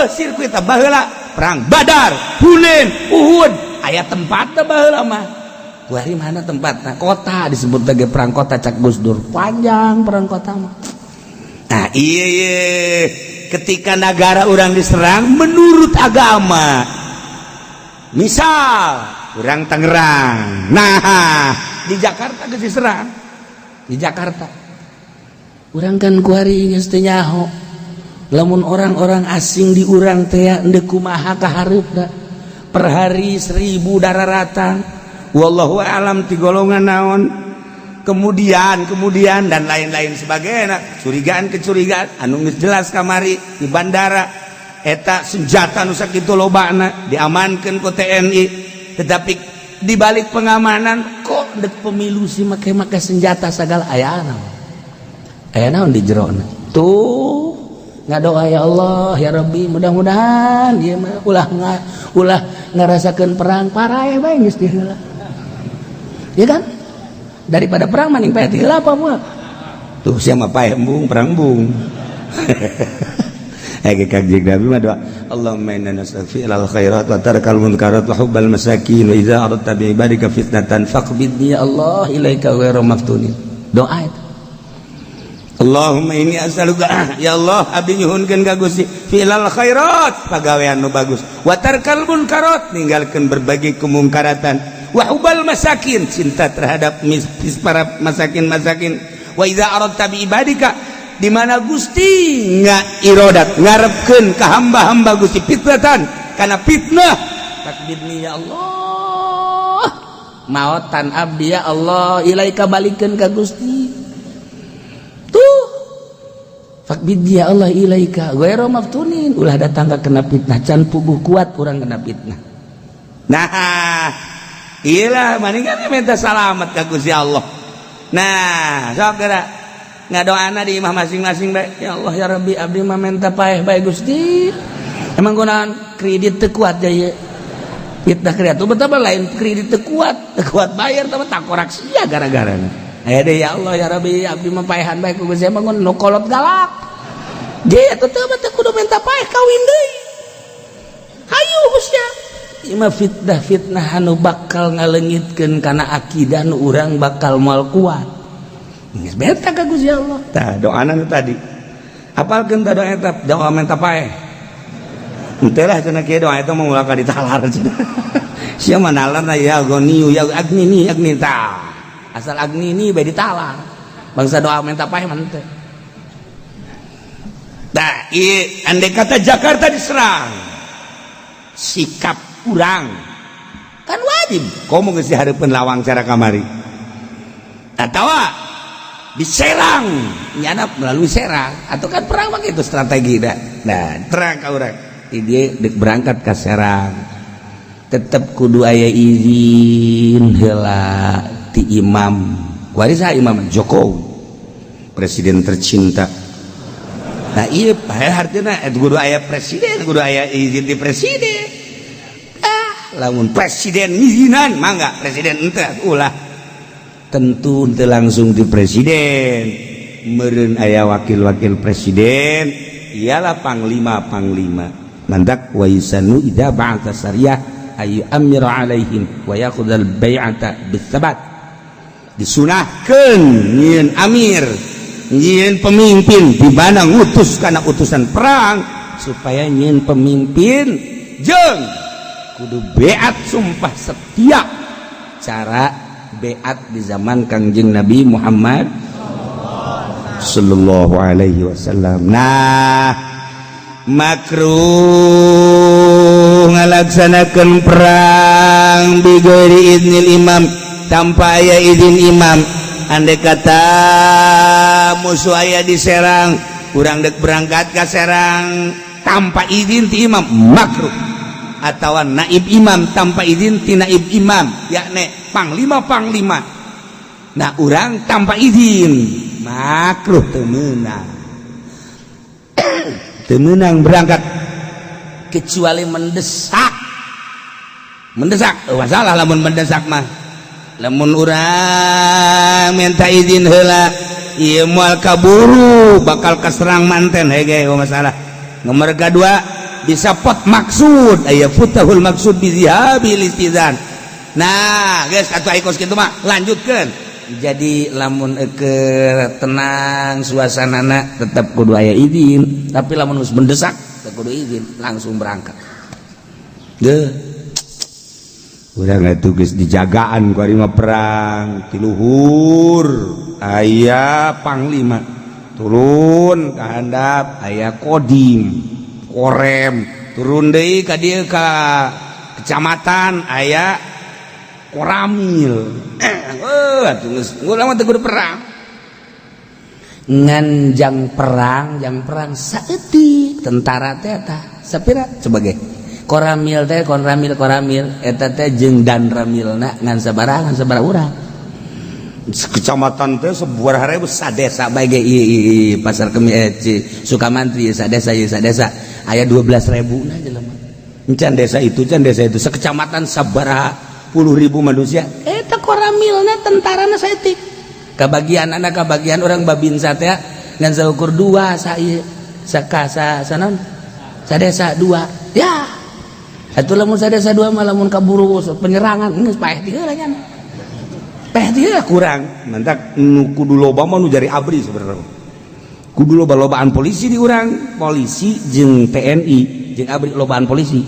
sirkuit baheula perang Badar, Hunain, Uhud aya tempatna baheula mah. Kuari mana tempatna? Kota disebut sebagai perang kota cak Gus Dur. Panjang perang kota mah. Nah iya ketika negara orang diserang menurut agama, misal urang Tangerang, nah di Jakarta geus diserang. Di Jakarta urang kan kuari geus teu nyaho lamun orang-orang asing di urang teh endeu kumaha kahareupna per hari 1000 dararatan wallahu a'lam ti golongan naon kemudian dan lain-lain sebagainya kecurigaan anu geus jelas kamari di bandara eta senjata nu sakitu lobana diamankeun ku TNI tetapi di balik pengamanan kok dek pemilu si make senjata segala aya naon di jerona tuh ngadoa ya Allah ya Rabbi mudah-mudahan ieu mah ulah ngarasakeun perang parae bae geus di heula ya kan daripada perang maning pae ti heula apa moal tuh sia mah pae embung perang embung aya kagjig Nabi mah doa Allahumma inna nastaghfiruka khairat wa tarkal munkarat wa hubbal masakin wa idza aradta bi ibadika fitnatan faqbidni ya Allah ilaika ghairu maftunin doa itu Allahumma inni as'aluka ya Allah abdi nyuhunkeun ka Gusti filal khairat pagawean nu bagus wa tarkal munkarat ninggalkeun berbagai kemungkaratan wa hubbal masakin cinta terhadap para masakin wa idza aradta bi ibadika di mana Gusti irodat ngarepkeun ka hamba-hamba Gusti fitnatan kana fitnah takbirni ya Allah maotan abdi ya Allah ilaika balikeun ka Gusti tuh fakbidni ya Allah ilaika ghairu maftunin ulah datang ka kena fitnah can puguh kuat urang kena fitnah nah ilah maningan minta salamet ka Gusti Allah nah sok geura ngadoana di imah masing-masing bae ya Allah ya Rabbi abdi mah menta paeh bae Gusti emang gunaon kredit teu kuat ya fitnah kreatif betapa lain kredit teu kuat bayar tapi tak korak sia gara-garana aya deui ya Allah ya Rabbi abdi mah paehan bae ku Gusti emang nu kolot galak ge atuh teu teh kudu menta paeh kawin deui hayu Gusti imah fitnah anu bakal ngaleungitkeun kana akidah nu urang bakal moal kuat geus beta ka Gusti Allah tah doana nu tadi apalkeun tah doa eta doa menta paeh henteu lah cenah kieu doa eta mah ulah ka ditalar cenah sia mah nalarna ya goniyu ya agnini agnita asal agnini bae ditalar bangsa doa menta paeh mah henteu tah ieu andai kata Jakarta diserang sikap urang kan wajib komo geus dihareupeun lawang cara kamari atawa diserang nyana melalui serang atau kan perang mah itu strategi dah nah terang ka urang dia dek berangkat ke serang tetep kudu aya izin heula ti imam warisa Imam Jokowi presiden tercinta nah iya artinya kudu aya presiden kudu aya izin di presiden lamun presiden izinan mangga presiden ente ulah tentu teu langsung di presiden meureun aya wakil-wakil presiden ialah panglima mandak wa yusanu idza ba'atha sariyah ayu amira alaihim wa yaqudal bai'ata bisabat disunahkeun nyieun amir nyieun pemimpin di mana ngutus kana utusan perang supaya nyieun pemimpin jeung kudu beat sumpah setia cara beat di zaman Kangjeng Nabi Muhammad sallallahu alaihi wasallam. Nah, makruh ngalaksanakeun perang bi ghairi idnil imam tanpa aya izin imam. Andai kata musuh aya diserang, urang dek berangkat ka serang tanpa izin ti imam makruh. Atau naib imam tanpa izin ti naib imam yakni panglima nah urang tanpa izin makruh teu meunang berangkat kecuali mendesak masalah lamun mendesak mah lamun urang minta izin heula ieu moal kaburu bakal kaserang manten hege masalah nomor kedua bisa pot maksud aya futahul maksud bizihabil istizan. Nah guys atuh aikos kitu mah lanjutkeun jadi lamun tenang suasanana tetap kudu aya izin tapi lamun geus mendesak teu kudu izin langsung berangkat deuh urang atuh geus dijagaan ku ari mah perang ti luhur aya panglima turun ke handap aya kodim korem turun deui ka dieu ka kecamatan aya koramil atuh geus urang mah teu kudu perang ngan jang perang saeutik tentara teh eta sapira sebagai koramil eta teh jeung danramilna ngan sabaraha urang kecamatan teh sebuah ribu sadesa bae ge pasar Sukamantri sadesa aya 12.000 na jelema can desa itu sekecamatan sabaraha puluh ribu manusia eta koramilna tentarana saeutik kabagian orang babinsa teh ngan saukur 2 sa ieu sakasa sanon sadesa 2 ya atuh lamun sadesa 2 mah lamun kaburu penyerangan geus paeh ti heula nya paeh ti heula kurang mantak nu kudu loba mah nu jari abri sebenarnya kudu loba-lobaan polisi di urang polisi jeung TNI jeung abri lobaan polisi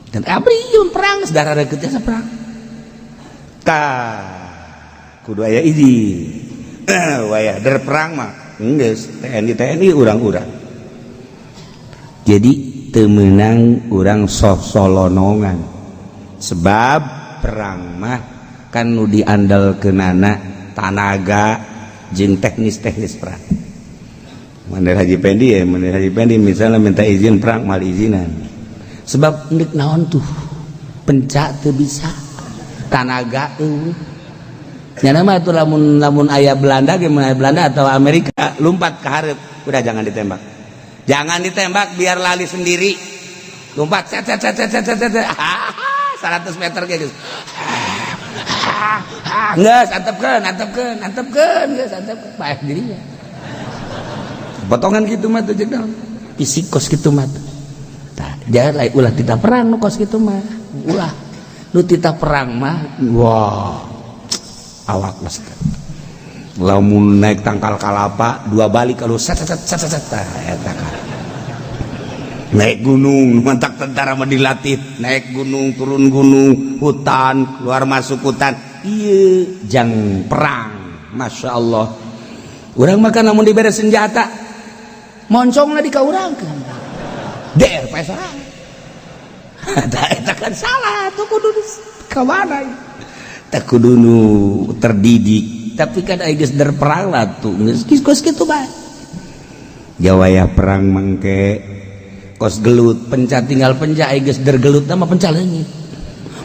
dan abri yun perang saudara deket ya perang kudu aya izin wayah der perang mah geus TNI urang-urang jadi teu meunang urang solonongan sebab perang mah kan nu diandalkeunana tanaga jeung teknis perang Maneh Haji Pendi misalnya minta izin perang mal izinan sebab ngeuk naon tuh pencak teu bisa tanaga nya mah atuh lamun aya Belanda ge Belanda atau Amerika lompat ke hareup udah jangan ditembak biar lali sendiri lompat 100 meter ge geus geus antepkeun geus paeh dirinya potongan gitu mah tuh jeung psikos gitu mah tah jangan lain ulah tita perang nu kos gitu mah ulah nu tita perang mah wah awak mas lamun naik tangkal kalapa 2 balik kalau set eta kan naik gunung mantak tentara mah dilatih naik gunung turun gunung hutan keluar masuk hutan ieu jang perang masya Allah urang mah kan lamun dibere senjata moncongna dikaurangkeun der pae sarang eta kan salah tuh kudu ka mana teh kudu nu terdidik tapi kan aya geus der perang lah tuh geus kitu bae jawaya perang mangke kos gelut penca tinggal penca aya geus der gelut mah penca leungit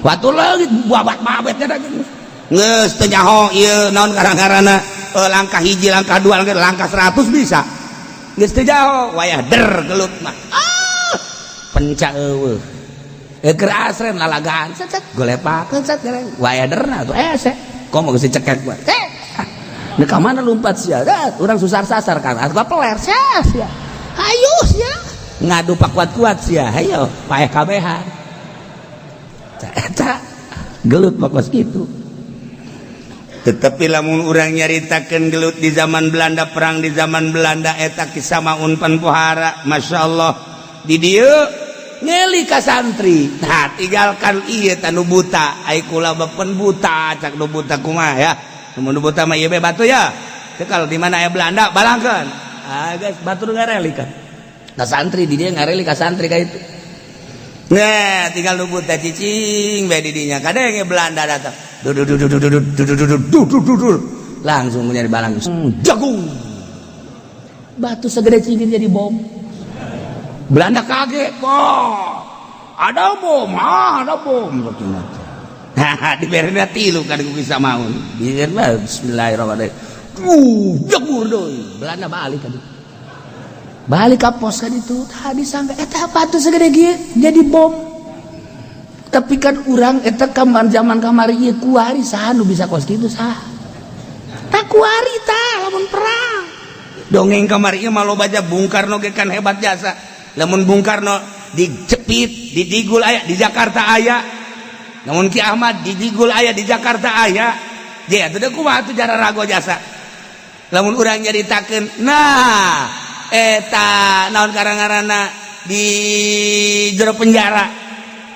watu leungit babat mabet nya geus teu nyaho ieu naon garang-garana langkah hiji langkah 2 langkah 100 bisa geus teu jaho wayah der gelut mah penca eueuh keur asren lalagaan set golepakeun set wayah derna tuh ese komo geus dicekek gua nu ka mana lompat sia urang susar sasar kan atuh peler sia hayu sia ngadu pak kuat-kuat sia hayo paeh kabehan eta gelut mah kos kitu tetapi lamun urang nyaritakeun gelut di zaman Belanda perang di zaman Belanda eta kisah maun pan pohara masyaallah di dieu ngeli ka santri nah tinggalkan ieu tanu buta ai kula bapen buta cak nu buta kumaha ya mun nu buta mah ieu be batu ya teu kalau di mana aya Belanda balangkeun guys batu ngarelikeun ka santri di dieu ngareli ka santri ka itu nah tinggal nu buta cicing bae di dinya kadenge Belanda datang langsung nyari balang jagung batu segede cingin jadi bom Belanda kaget ada bom diberena tilu kan ku bisa maun biar bismillahirrahmanirrahim jebur deui Belanda balik ka pos kan itu tadi sangka eta batu segede kieu jadi bom tapi kan urang eta zaman kamari ieu kuari saha nu bisa kos kitu saha tak kuari tah lamun perang dongeng kamari ieu mah loba aja Bung Karno ge kan hebat jasa lamun Bung Karno dicepit di Digul aya di Jakarta aya namun Ki Ahmad di Digul aya di Jakarta aya je atuh da kumaha atuh jara rago jasa lamun urang nyaritakeun nah eta naon karangarana di jero penjara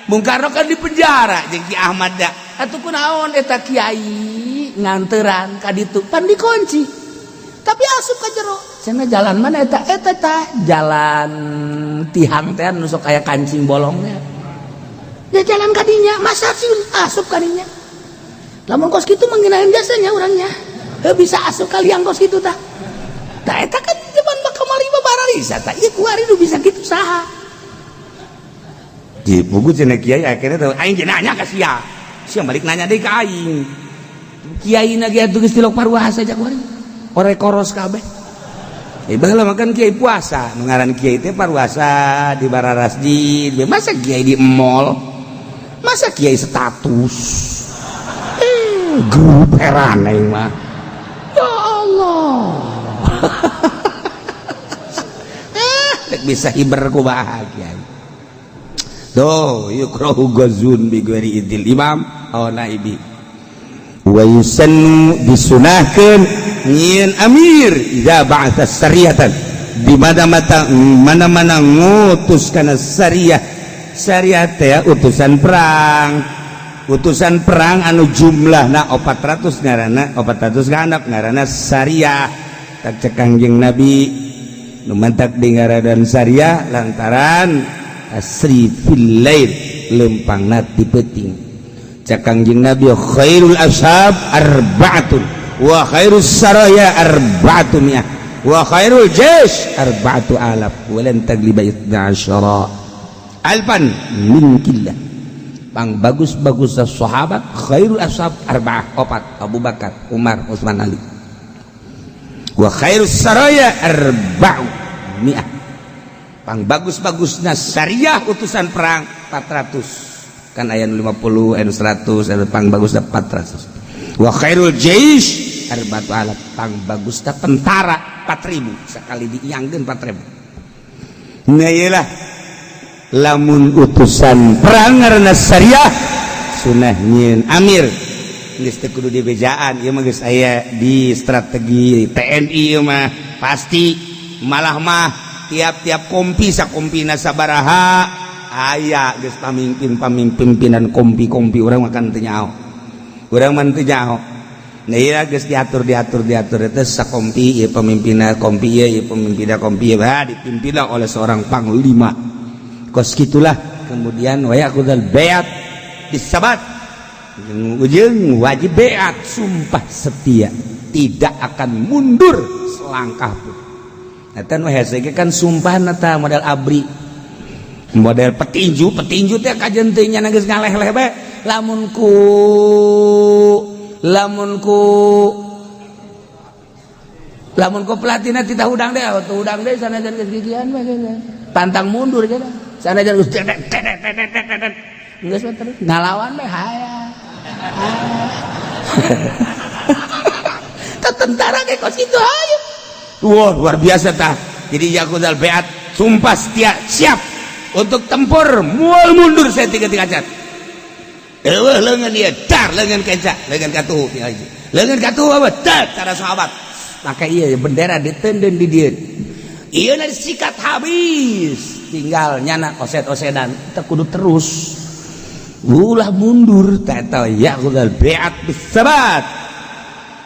Bung Karno kan di penjara jeung Ki Ahmad da atuh kunaon eta kiai nganteuran ka ditu pan dikunci tapi asup ka jero cenah jalan mana eta tah jalan tihang teh nu sok aya kancing bolongnya ya jalan kadinya masa sih asup kadinya lamun kos kitu mengginain biasanya orangnya bisa asup kaliang kos kitu tah eta kan zaman bakamari babararisa tah ieu kuari nu bisa kitu saha di buku cenah kiai akhirnya teh aing ge nanya ka sia balik nanya deui ka aing kiai na ge atuh geus tilok paruasa jak kuari ore koros kabeh baheula makan kiai puasa nu ngaran kiai teh paruasa di bararasjid masa kiai di mall masa kiai status grup heran aing mah ya Allah bisa hiber ku bahagia do yukrahu gazun bi ghairi idil imam aw naibi wa yusannu disunahkeun nyieun amir idza ba'atha sariyatan di mana-mana ngutus kana sariyah teh utusan perang anu jumlahna 400 ngaranna 400 ganap ngaranna sariyah tak cek Kangjeng Nabi nu mantak di ngaradan sariyah lantaran asri fil lail lempangna ti peuting cek Kangjeng Nabi khairul ashab arba'atun wa khairus saraya arba'atun ya wa khairul jaysh arba'atu alaf walan tagliba 12 alfan min killah pang bagus-bagus sahabat khairul ashab arba'ah opat Abu Bakar Umar Utsman Ali wa khairus saraya arba'u mi'ah pang bagus-bagusna syariah utusan perang 400 kan aya 50 aya 100 aya pang bagusna 400 wa khairul jaysh arba'atu alaf pang bagusna tentara 4000 sekali diiangkeun 4000 nah iyalah lamun utusan perang ngaranna syariah sunah nyieun amir geus teu kudu dibejaan ieu mah geus aya di strategi TNI ieu mah pasti malah mah tiap-tiap kompi sakompina sabaraha aya geus pamimpinan kompi urang mah kan teu nyaho urang mah teu nyaho nah ieu geus diatur eta sakompi ieu pamimpinna kompi ieu pamimpinna kompi ieu dipimpinlah oleh seorang panglima kos gitulah kemudian wa yaqudal bayat disabat ujung wajib beat sumpah setia tidak akan mundur selangkah pun eta nu hese kan sumpah nata model abri model petinju teh kajen teh nya geus ngaleh-leh bae lamun ku pelatihna ti udang deh sanajan geus gigian bae pantang mundur aja sanajan geus geus terus ngalawan bae hayang tentara kayak kos itu ayo wah luar biasa tah jadi yakudal beat sumpah setia siap untuk tempur mual mundur saya tiga cat lengan dia dar lengan kenca lengan katuh apa dar cara sahabat maka iya bendera ditenden di dia iya na disikat habis tinggal nyana oset-osedan kita kudu terus ulah mundur tata yaqudal bi'at bisabat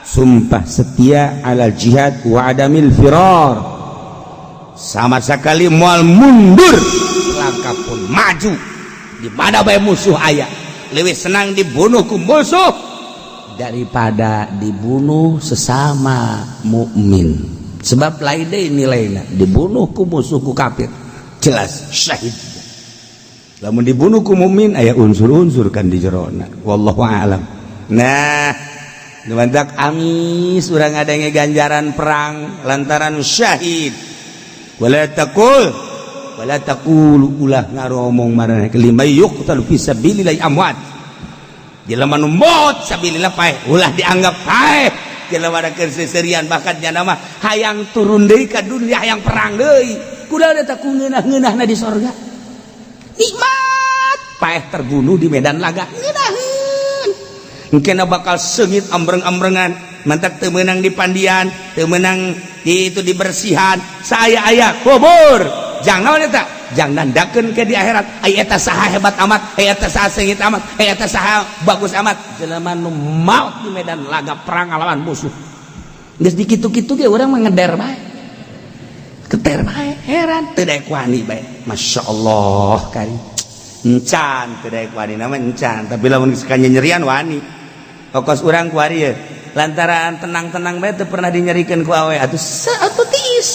sumpah setia ala jihad wa adamil firar sama sekali moal mundur langkah pun maju di mana bae musuh aya lebih senang dibunuh ku musuh daripada dibunuh sesama mukmin sebab lain deui nilaina dibunuh ku musuh ku kafir jelas syahid lamun dibunuh ku mukmin aya unsur-unsur kan di jerona wallahu a'lam nah numantak amis urang ngadenge ganjaran perang lantaran syahid wala taqul ulah ngaromong marana kelima yuqtal fi sabilillah amwat jelema nu maut sabilillah paeh ulah dianggap paeh jelema da keseserian bahkan nya nama hayang turun deui ka dunia hayang perang deui kunaon eta ku ngeunah-ngeunahna di sorga nikmat paeh terbunuh di medan laga ngeunaheun engkena bakal seungit ambreng-ambrengan mantak teu meunang di pandian teu meunang di itu dibersihan saya aya kubur jang naon eta jang nandakeun ke di akhirat aya eta saha hebat amat aya eta saha seungit amat aya eta saha bagus amat jelema nu maut di medan laga perang ngalawan musuh geus dikitu-kitu ge urang mah ngeder bae keter bae heran teu daek wani bae masyaallah kari encan teu daek wani nama encan tapi lamun geus nyerian wani okos urang ku ari lantaran tenang-tenang bae teu pernah dinyerikeun ku awe atuh tiis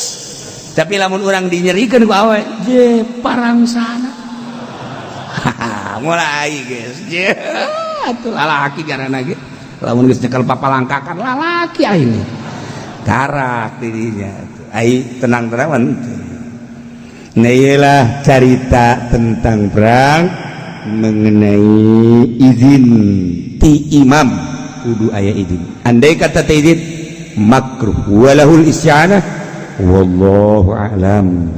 tapi lamun urang dinyerikeun ku awe je parangsana mulai guys je atuh lalaki garana ge lamun geus nyekel papalangkakan lalaki aing karak dirinya ai tenang-tenang nah iyalah cerita tentang perang mengenai izin ti imam kudu aya izin andai kata ti izin makruh walahul isyana wallahu a'lam.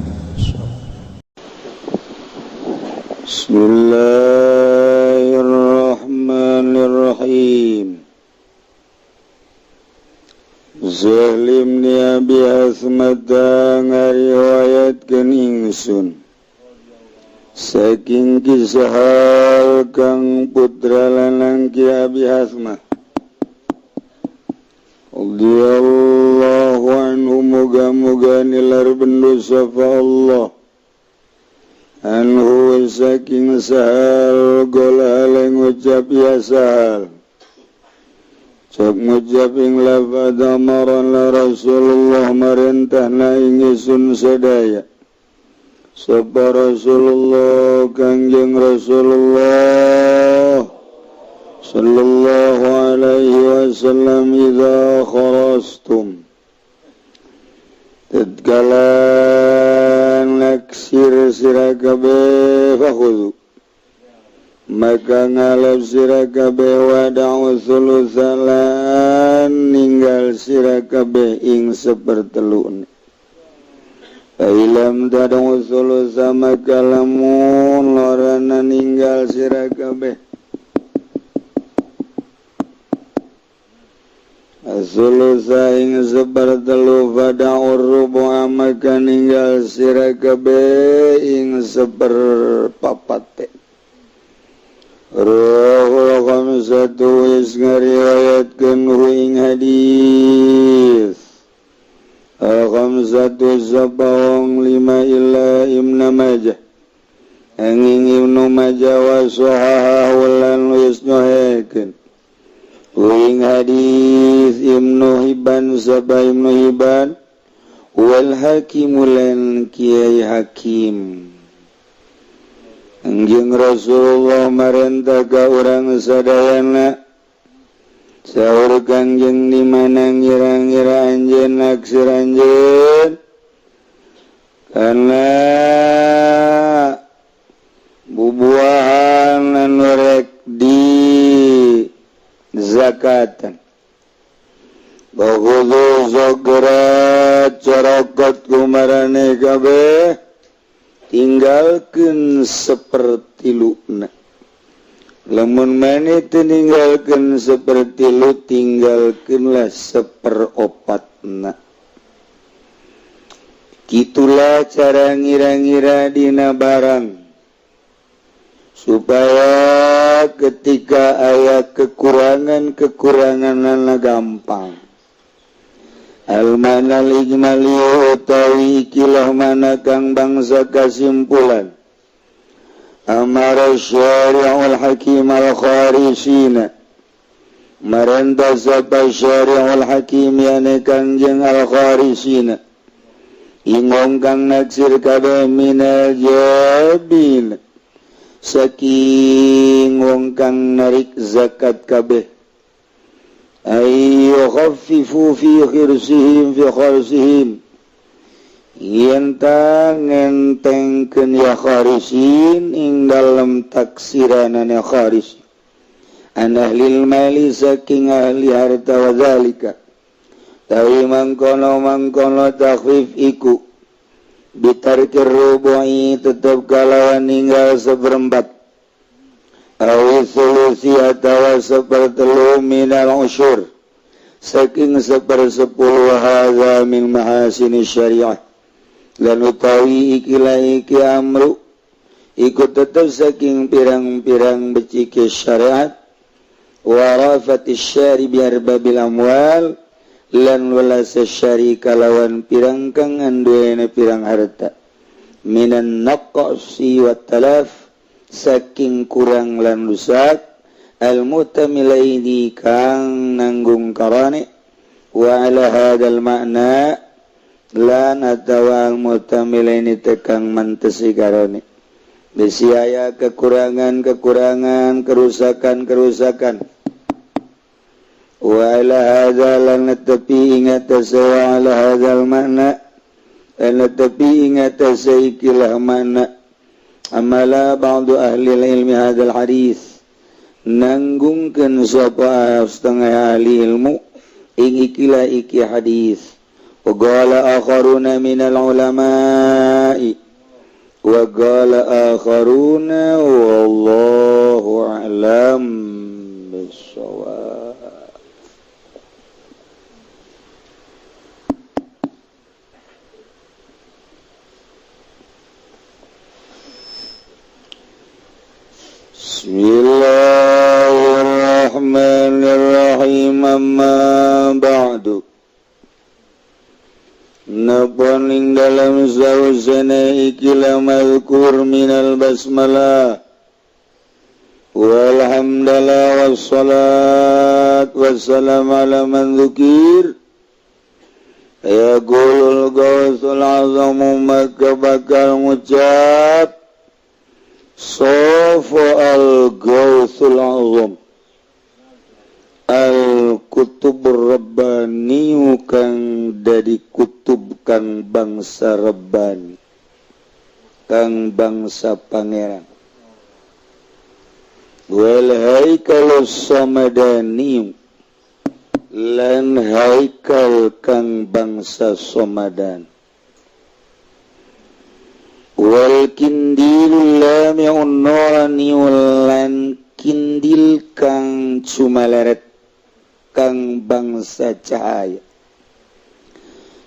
Bismillahirrahmanirrahim. Zalim ni Abi Asmata ngariwayatkeun ingsun saking kisah kang putra lanang Ki Abi Asma radhiyallahu anhu muga-muga nilar bendosa Allah anhu saking sahal gola ngucap ya sahal sok ngucap ing lafaz amaran la Rasulullah marentahna ingsun sadaya sapa Rasulullah kanjeng Rasulullah sallallahu alaihi wasallam idza kharastum tatkala naksir sira kabeh fakhudhu maka ngalap sira kabeh wada'u thulutsalan ninggal sira kabeh ing sepertelune ailam tad'u thulutsa maka lamun lorana ninggal sira kabeh thulutsa ing sepertelu wada'u rubu'a maka ninggal sira kabeh ing seperpapat Rawahul khamsatu is ngariwayatkeun ing hadis al-khamsatu sabawang lima illa Ibnu Majah angin Ibnu Majah wa sahahahu lan yusnahikeun ing hadis Ibnu Hibban sabah Ibnu Hibban wal Hakim lan Kiai Hakim. Anjing Rasulullah marentah ka urang sadayana saur kanjeng di mana ngira-ngira anjeun naksir anjeun karena bubuahan anu rek di zakatan bahudu zogera corokot kumarane kabeh tinggalkeun sepertiluna lamun maneh teu ninggalkeun sepertilu tinggalkeunlah seperopatna kitulah cara ngira-ngira dina barang supaya ketika aya kekurangan-kekuranganna gampang al-manal ijmali utawi ikilah mana kang bangsa kasimpulan amara syari'ul hakim al-kharisina marentah sapa syari'ul hakim yane kanjeng al-kharisina ingong kang naksir kabeh minal jabin saking wong kang narik zakat kabeh ayo khaffifu fi khirsihim fi kharsihim yen ta ngentengkeun ya kharisin ing dalem taksiranana kharis an ahlil mali saking ahli harta wa zalika tawi mangkono takhfif iku bitarkir rubu'i tetep kalawan ninggal seperempat awis solusi atawa sepertelu minal usyur saking sepersepuluh hadza min mahasini syariah lan utawi ikilah iki amru ikut tetap saking pirang-pirang becike syariat warafati syari biar babil amwal lan welas syari kalawan pirang kang anduena pirang harta minan naqsi wa talaf saking kurang lan rusak al mutamilaini kang nanggung karane wa ala hadal makna lan atawa al mutamilaini tekang mantesi karane besiaya kekurangan kerusakan wa ala hadzal natapi ingat sa ala hadzal makna natapi ingat sa ikilah makna amala ba'du ahli ilmi hadzal hadis nanggungkeun sapa setengah ahli ilmu ing ikilah iki hadis wa qala akharuna minal ulama'i wa qala akharuna wallahu a'lam bissawab. Bismillahirrahmanirrahim amma ba'du naponing dalam sausana ikilah mazkur minal basmalah walhamdulillah wassalat wassalam ala man dzukir ya qulul gausul azamu maka bakal ngucap Sofa al-Gausul Azam Al-Kutub Rabbani kang dari kutub kang bangsa Rabbani kang bangsa pangeran wal haikal samadani lan haikal kang bangsa Samadan wal kindilul lami'un nurani lan kindil kang cumaleret kang bangsa cahaya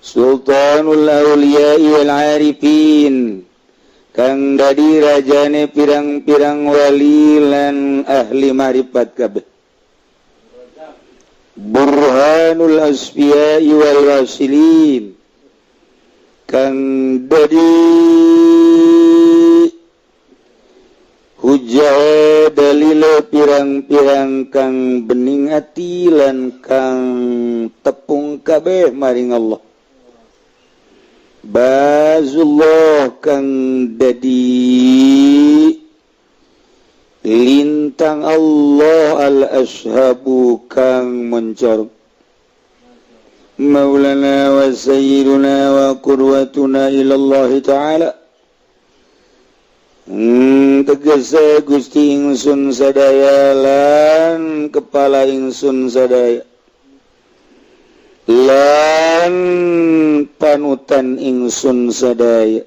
sultanul awliya'i wal arifin kang dadi rajane pirang-pirang wali lan ahli marifat kabeh burhanul asfiya'i wal rasilin kang dadi hujah dalil pirang-pirang kang bening ati lan kang tepung kabeh maring Allah bazullah kang dadi lintang Allah al-ashabu kang mencor maulana wa sayyiduna wa qurwatuna ilallah ta'ala tegese Gusti ingsun sadaya lan kepala ingsun sadaya lan panutan ingsun sadaya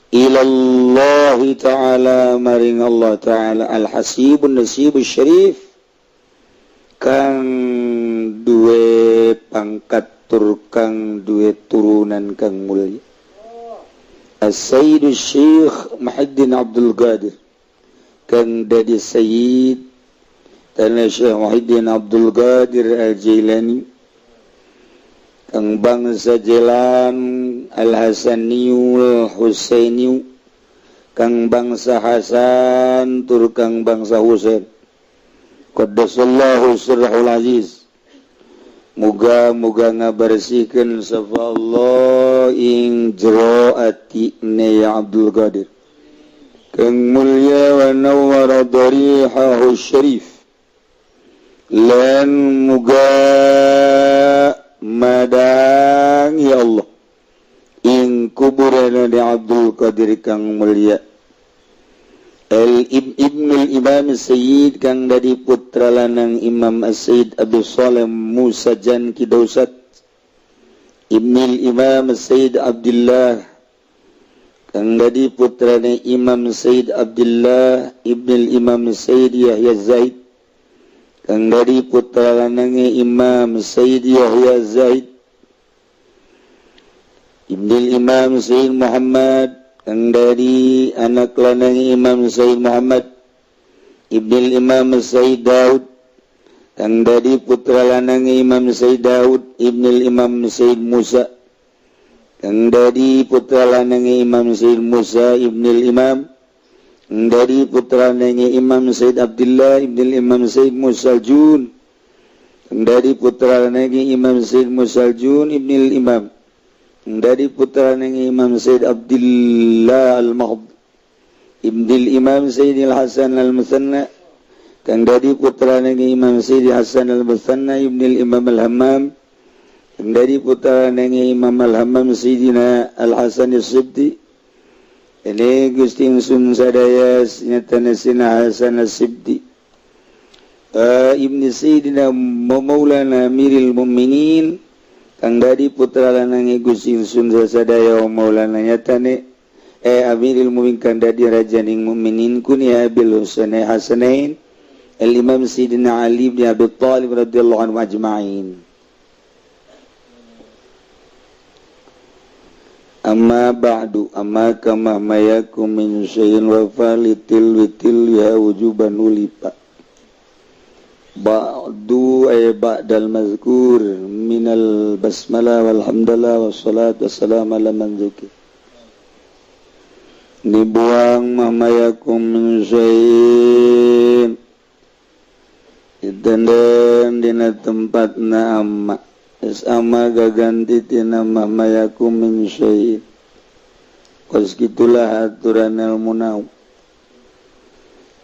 ilallah ta'ala maring Allah ta'ala al-hasibun nasibus syarif kang duwe pangkat tur kang duwe turunan kang mulya As-Sayyid Syekh Muhyiddin Abdul Qadir kang dadi Sayyid tanah Syekh Muhyiddin Abdul Qadir Al-Jailani kang bangsa Jalan Al-Hasaniyu Al-Husainiyu kang bangsa Hasan tur kang bangsa Husain Qaddasallahu sirrahul aziz muga-muga ngabarsikeun sapa Allah ing jero atine ya Abdul Qadir kang mulya wa nawwara darihahu syarif lan muga madang ya Allah ing kuburan di Abdul Qadir kang mulya Ibnul Imam Sayyid kang dadi putra lanang Imam As-Sayyid Abu Salim Musa Jan Kidausat Ibnul Imam Sayyid Abdullah kang dadi putrane Imam Sayyid Abdullah Ibnul Imam Sayyid Yahya Zaid kang dadi putra lanange Imam Sayyid Yahya Zaid Ibnul Imam Sayyid Muhammad kang dari anak lanang Imam Sayyid Muhammad Ibnul Imam Sayyid Daud kang dadi putra lanang Imam Sayyid Daud ibnul Imam Sayyid Musa kang dadi putra lanang Imam Sayyid Musa ibnul Imam kang dadi putra lanang Imam Sayyid Abdullah ibnul Imam Sayyid Musaljun kang dadi putra lanang Imam Sayyid Musaljun ibnul Imam kang dadi putra lanang Imam Sayyid Abdullah al-Mahd ibnul Imam Sayyid al-Hasan al-Musanna kang dadi putra nagi Imam Sayyid Hasan al-Musanna ibnul Imam al-Hammam kang dadi putra nagi Imam al-Hammam Sayyidina al-Hasan as-Sibti ini Gusti sun sadaya nyatana sina Hasan as-Sibti ibnu Sayyidina Maulana Amiril Mukminin kang dadi putra lanang Gusti sun sadaya Maulana nyatane Amiril Mukminin kang dadi rajaning mukminin kunya Abil Husain Hasanain Al-Imam Sayyidina Ali bin Abi Thalib radhiyallahu anhu ajma'in. Amma ba'du amma kama mayakum min syai'in wa falitil witil ya wujuban ulipa. Ba'du ay ba'dal mazkur minal basmalah walhamdulillah wassalatu wassalamu ala man dzukir. Dibuang mahmayakum min syai'in dan dina tempat na amma sama gaganti tina mahmayakum min syai'in kos gitulah aturan ilmu nau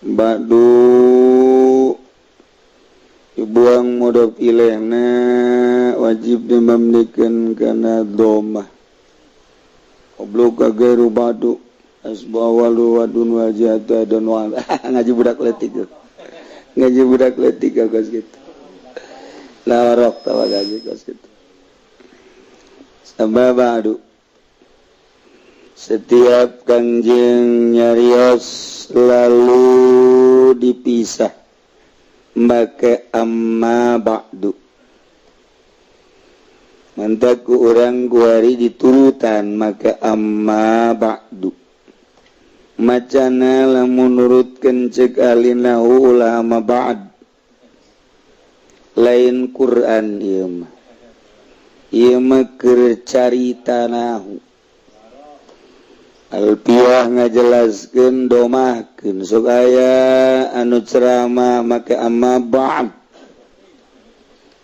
ba'du dibuang mudhof ilaihna wajib dimamnikan kana dhammah qablu ka gairu ba'du asbawalu wadun wajata dan wa ngaji budak letik ngaji budak letik kos gitu lawarok tawa gaji kos gitu sama ba'du setiap kanjeng nyarios lalu dipisah maka amma ba'du mantaku orang guari diturutan maka amma ba'du macana lamun nurutkeun ceuk alinahu ulama ba'd lain Quran ieu mah keur carita nahu alpiah ngajelaskeun domahkeun sok aya anu ceramah make amma ba'd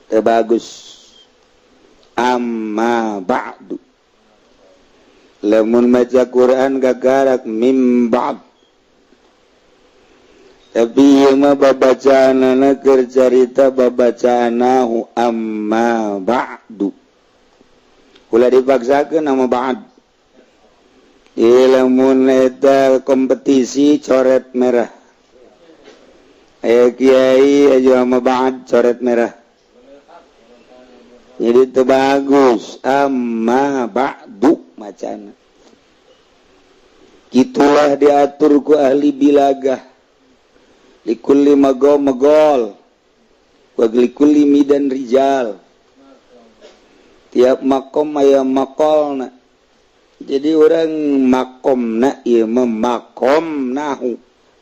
teu bagus amma ba'du lamun maca Quran gagarak mim ba'd tapi ieu mah babacaanana keur carita babacaanahu amma ba'du ulah dipaksakeun amma ba'd lamun eta kompetisi coret merah aya kiai aju amma ba'd coret merah jadi teu bagus amma ba'du macana gitulah diatur ku ahli bilagah likulli magol wa likulli midan rijal tiap makom aya makolna jadi orang makomna ieu mah makomnahu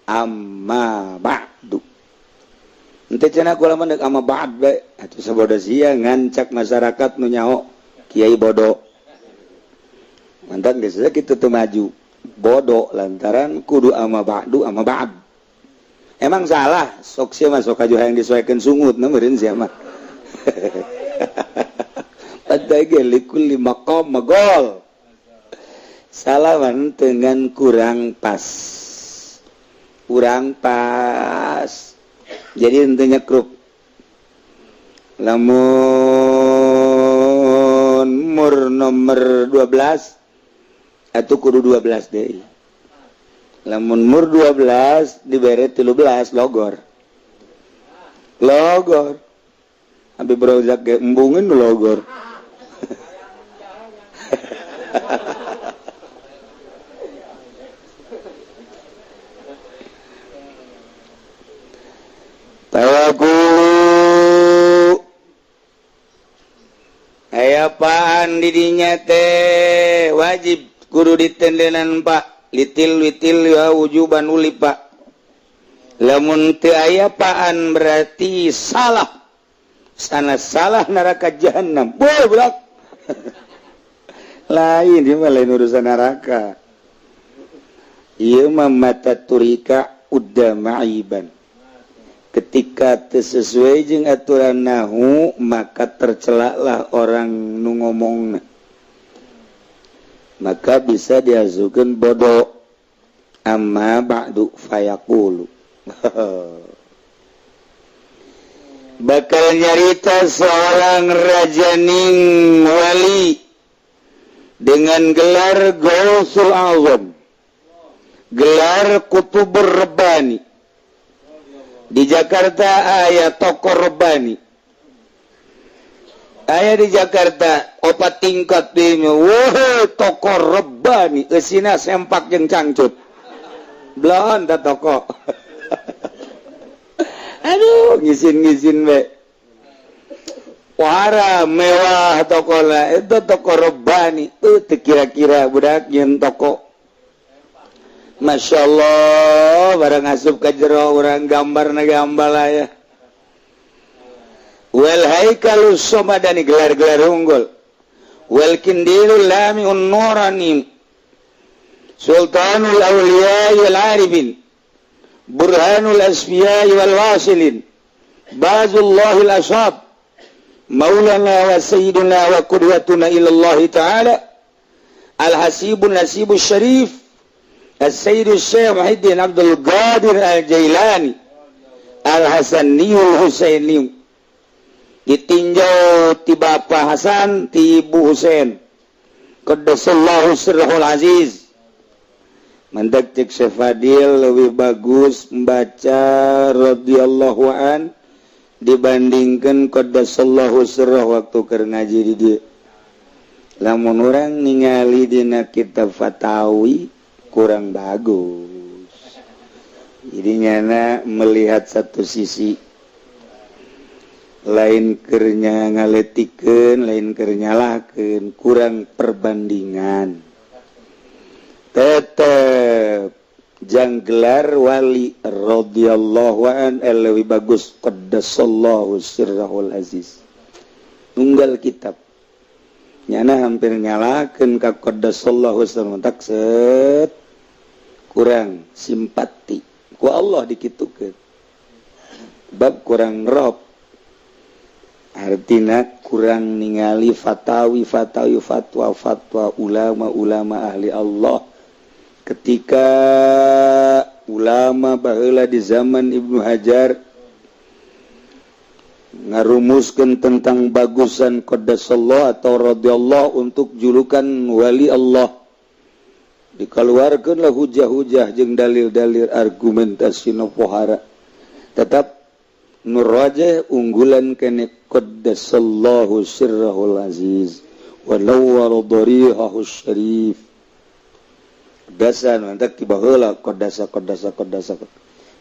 amma ba'du henteu cenah kula mah amma ba'd bae atuh saboda sia ngancak masyarakat nu nyaho kiai bodoh mantan geus kitu teu maju bodoh lantaran kudu amma ba'du amma ba'd emang salah sok sia mah sok aju hayang disesuaikeun sungut na meureun sia mah padahal ge likulli maqam magol salah dengan kurang pas jadi henteu nyekruk lamun mur nomor 12 atuh kudu 12 deui lamun mur 12 dibere 13 logor abi brojak ge embungeun logor tawakulu aya apaan didinya teh wajib kudu ditendenan pak litil ya wujuban ulipa lamun teu aya apaan berarti salah sana salah neraka jahanam bolak lain dia lain urusan neraka ieu mah mata turika udah maiban ketika sesuai jeung aturan nahu maka tercelaklah orang nu ngomongna maka bisa diajukan bodoh amma ba'du fayaqulu bakal nyarita seorang rajaning wali dengan gelar Gausul Azam gelar Kutubur Rabbani di Jakarta aya tokoh Rabbani aya di Jakarta opat tingkat di wah tokoh Rabbani eusina sempak jeung cangcut belon ta tokoh aduh ngisin-ngisin we wara mewah tokohna itu tokoh Rabbani teu kira-kira budak nyeun tokoh Masya Allah barang asup ka jero urang gambarna gambal aya wal haikalus somadani gelar-gelar unggul wal kindilul lamiun nurani sultanul awliya wal arifin burhanul asfiya wal wasilin bazullahil ashab maulana wa sayyiduna wa qudwatuna ilallah ta'ala al-hasibun nasibus syarif as-sayyidus syekh Muhyiddin Abdul Qadir al-Jailani al-Hasaniyul Husaini ditinjau ti Bapak Hasan ti Ibu Husain qaddasallahu sirrahul aziz mandak cek Syafadil lebih bagus membaca radhiyallahu an dibandingkan qaddasallahu sirrah waktu keur ngaji di dieu lamun urang ningali dina kitab fatawi kurang bagus jadinya melihat satu sisi lain kernya ngaletikeun lain keur nyalahkeun kurang perbandingan tetep jang gelar wali radhiyallahu an lebih bagus qaddasallahu sirrahul aziz tunggal kitab nyana hampir nyalahkeun ka qaddasallahu sirrahul takset kurang simpati ku Allah dikitukeun bab kurang rob artina kurang ningali fatwa ulama ahli Allah ketika ulama baheula di zaman Ibnu Hajar ngarumuskeun tentang bagusan qaddasallahu atau radhiyallahu untuk julukan wali Allah dikeluarkeunlah hujah-hujah jeung dalil-dalil argumentasi nu pohara tetap nur rajih unggulan kene qaddasallahu sirrahul aziz wa nawwara dharihahu syarif dasan mantak ti baheula qaddasa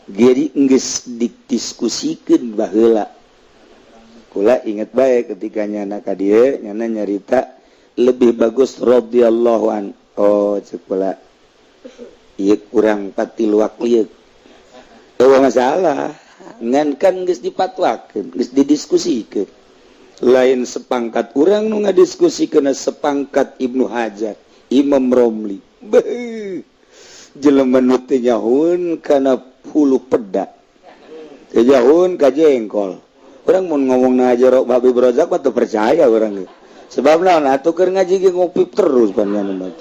geri geus didiskusikeun baheula kula inget bae ketika nyana ka dieu nyana nyarita lebih bagus radhiyallahu an oh ceuk kula ieu kurang pati luak lieu eueuh masalah ngan kan geus dipatwakeun geus didiskusikeun lain sepangkat urang nu ngadiskusikeun sepangkat Ibnu Hajar Imam Romli jelema nu teu nyahoun kana hulu peda teu nyahoun ka jengkol urang mun ngomongna Hajar Habib Razak teu percaya urang sebab naon atuh keur ngaji ge ngopi terus panjang mah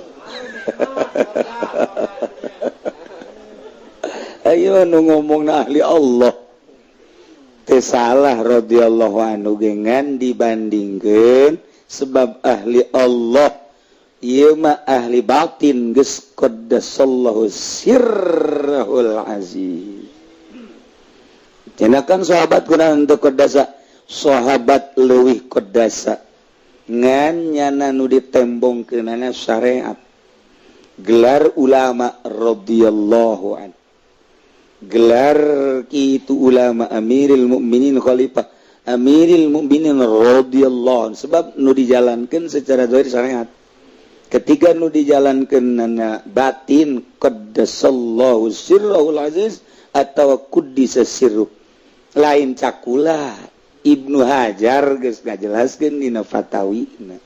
ayo nu ngomongna ahli Allah salah radhiyallahu anhu gengan dibandingkeun sebab ahli Allah ieu mah ahli batin geus qaddasallahu sirrahul aziz cenah kan sahabat kunaon teu qaddasa sahabat leuwih qaddasa ngan nyana nu ditembongkeunana syariat gelar ulama radhiyallahu anhu gelar itu ulama Amiril Mukminin Khalifah Amiril Mukminin radhiyallahu sebab nu dijalankeun secara zahir syariat ketika nu dijalankeun nana batin qaddasallahu sirrahul aziz atau quddisa sirruh lain cakula Ibnu Hajar geus ngajelaskeun dina Fatawina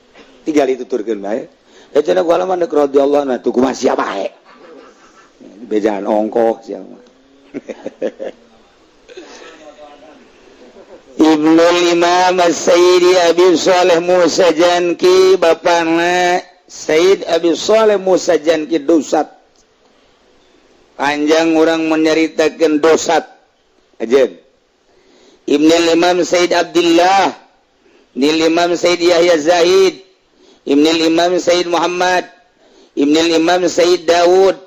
tinggal dituturkeun bae cenah ku halaman deuk radhiyallahu anhu tuh kumaha sia bae bejaan ongkoh sia mah Ibnul Imam Sayyidi Abi Shalih Musa Janki bapana Sayyid Abi Shalih Musa Janki Dosat panjang orang menyaritakeun Dosat ajeun Ibnul Imam Sayyid Abdullah Ibnul Imam Sayyid Yahya Zahid Ibnul Imam Sayyid Muhammad Ibnul Imam Sayyid Daud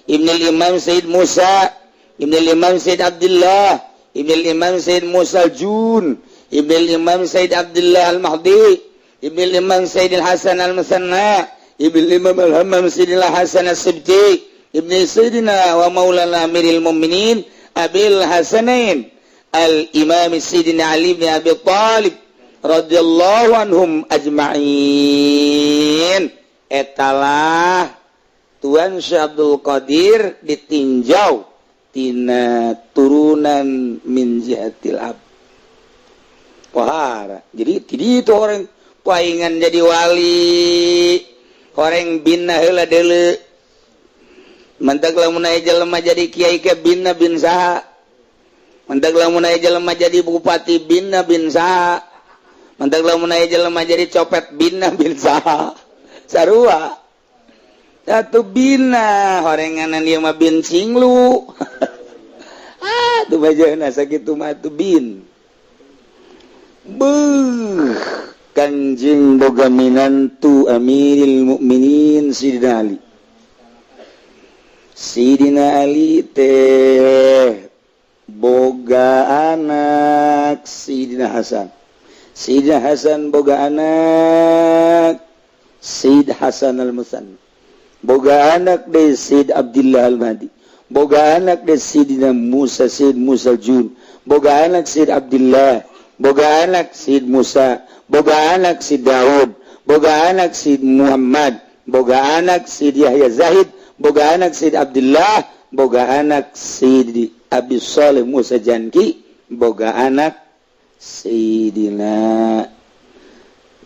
Ibnul Imam Sayyid Musa Ibnul Imam Sayyid Abdullah Ibnul Imam Sayyid Musa Al-Jun Ibnul Imam Sayyid Abdullah Al-Mahdi Ibnul Imam Sayyid Al-Hasan Al-Musanna Ibnul Imam Al-Hammam Sayyid Al-Hasan Al-Sibti Ibnul Sayyidina wa Maulana Amiril Mu'minin Abil Hasanain Al-Imam Sayyidina Ali bin Abi Talib radhiyallahu anhum ajma'in etalah Tuan Syekh Abdul Qadir ditinjau tina turunan min jihatil ab pohara jadi ti itu orang paingan jadi wali orang binna heula deuleu mentak lamun aya jelema jadi kiai ke binna bin saha mentak lamun aya jelema jadi bupati binna bin saha mentak lamun aya jelema jadi copet binna bin saha sarua satu bina horenganan dia mah bin cinglu tuh bajana sakitu mah tuh bin kanjing boga minantu Amiril Mukminin Sidina Ali teh boga anak Sidina Hasan boga anak Sayyid Hasan Al-Musanna boga anak de Sayyid Abdullah Al-Mahdi boga anak de Sayyidina Musa Sayyid Musa Jun boga anak Sayyid Abdullah boga anak Sayyid Musa boga anak Sayyid Daud boga anak Sayyid Muhammad boga anak Sayyid Yahya Zahid boga anak Sayyid Abdullah boga anak Sayyid Abi Shalih Musa Janki boga anak Sayyidina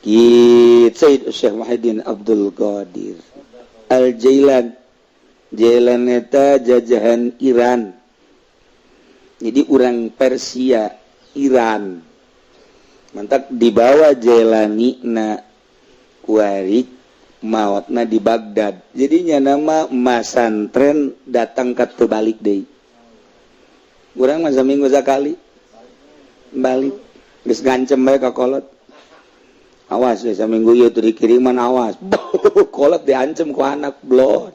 Sayyid Syekh Muhyiddin Abdul Qadir Al-Jailan Jailan eta jajahan Iran jadi orang Persia Iran mantak dibawa Jailani na kuarik mautna di Baghdad jadinya nama masantren datang ke terbalik deui urang masa minggu sakali balik geus gancem bae ka kolot awas ya saminggu ieu teu dikiriman awas kolot diancem ku anak blon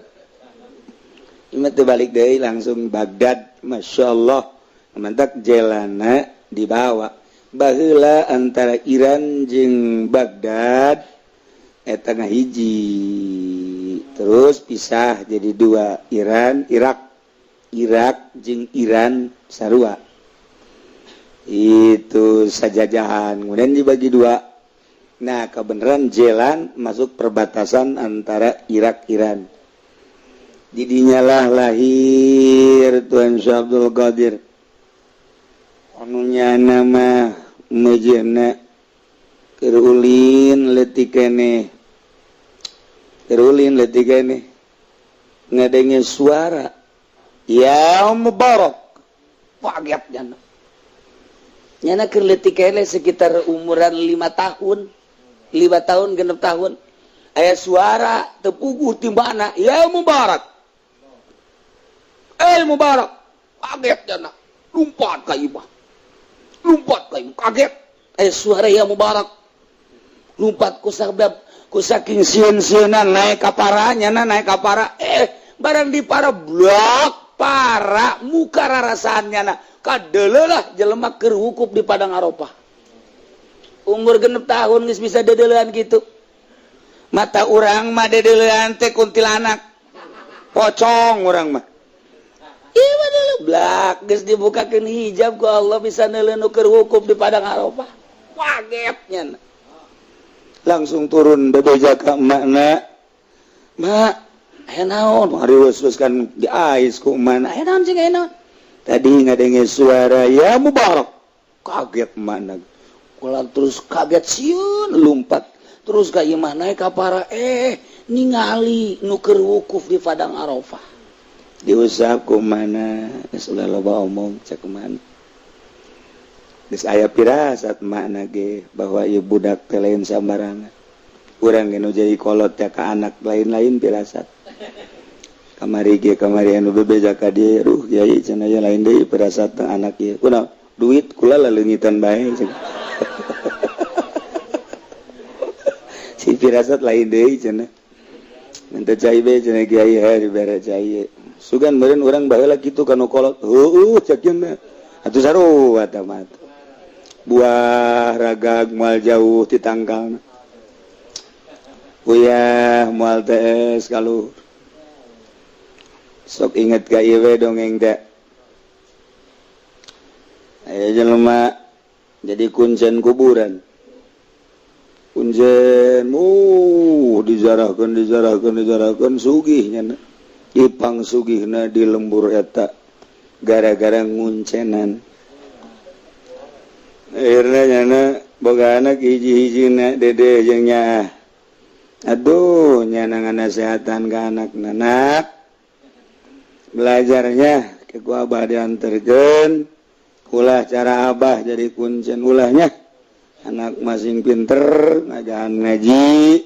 ieu teh balik deui langsung Baghdad masyaallah mantak jelana dibawa baheula antara Iran jeung Baghdad eta ngahiji terus pisah jadi dua Irak jeung Iran sarua itu sajajahan kemudian dibagi dua. Nah, kebenaran jalan masuk perbatasan antara Irak Iran. Didinya lah lahir Tuan Syekh Abdul Qadir. Anunya nama mejena kerulin letikene. Kerulin letikene. Ngadenge suara. Ya Mubarak. Pagiat jana. Nyana keur letikene sekitar umuran 5 tahun. 5 tahun, 6 tahun aya suara tepuguh timbana ya Mubarak Mubarak kaget jana lompat ka imah kaget aya suara ya Mubarak lompat ku sabab ku saking sieun-sieunan naik ka paranya naik ka para barang di para blok para muka rarasaannya kadeulelah jelema keur wukuf di padang Arafah umur 6 tahun geus bisa dedeulean gitu. Mata urang mah dedeulean teh kuntilanak. Pocong urang mah. Ieu mah deuleu blak geus dibukakeun hijab ku Allah bisa neuleun keur wukuf di padang Arafah. Kagetnya. Langsung turun bebeja ka emakna. Mak, aya naon? Mari wes kan di ais ku emakna. Aya naon cing aya naon? Tadi ngadenge suara ya Mubarak. Kaget emakna. terus kaget siun lumpat terus ka imah naik ka para ningali nuker wukuf di Padang Arafah diusap kumana geus ulah loba omong cek kumana geus aya pirasat makna ge bahwa ieu budak teh lain sambarangan urang ge nu jadi kolot teh ka anak lain-lain pirasat kamari anu bebeja ka dieu ruh kiai cenah aya lain deui pirasat teh anak ieu kunaon duit kula leungitan bae si firasat lain deui cenah minta cai be cenah kiai dibere cai sugan meureun urang baheula kitu kanu kolot heueuh cekeun atuh sarua eta mah buah ragag moal jauh ti tangkalna uyah moal teh kaluhur sok inget ka ieu we dongeng teh aya jelema jadi kuncen kuburan kuncen dijarahkeun sugih nya ipang sugihna di lembur eta gara-gara nguncenan akhirna nyana boga anak hiji-hijina dede jeung nyaah aduh nyana nganasehatan ka anakna nak belajarnya ke ku abah dianterkeun ulah cara abah jadi kuncen ulahnya anak masing pinter ngajahan ngaji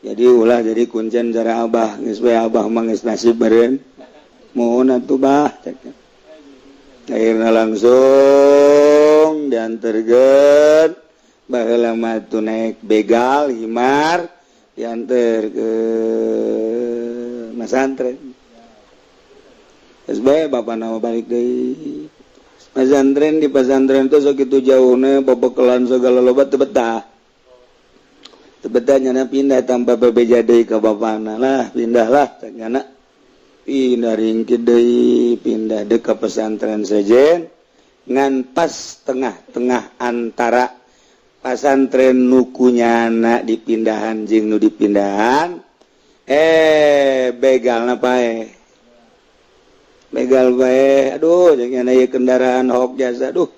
jadi ulah jadi kuncen cara abah geus we abah mah geus nasib beureun mohon atuh bah cek akhirna langsung dianterkeun baheula mah tu naik begal himar dianterkeun masantren geus bae bapana balik deui pesantren di pesantren itu segitu jauhnya bebekelan segala loba teu betah nyana pindah tanpa bebeja deui ka bapana lah pindahlah cek nyana pindah ringkid deui pindah deuk ka pesantren sejen ngan pas tengah-tengah antara pesantren nukunyana dipindahan jeung nu dipindahan begalna pae begal bae aduh jangan aya kendaraan hok jasa aduh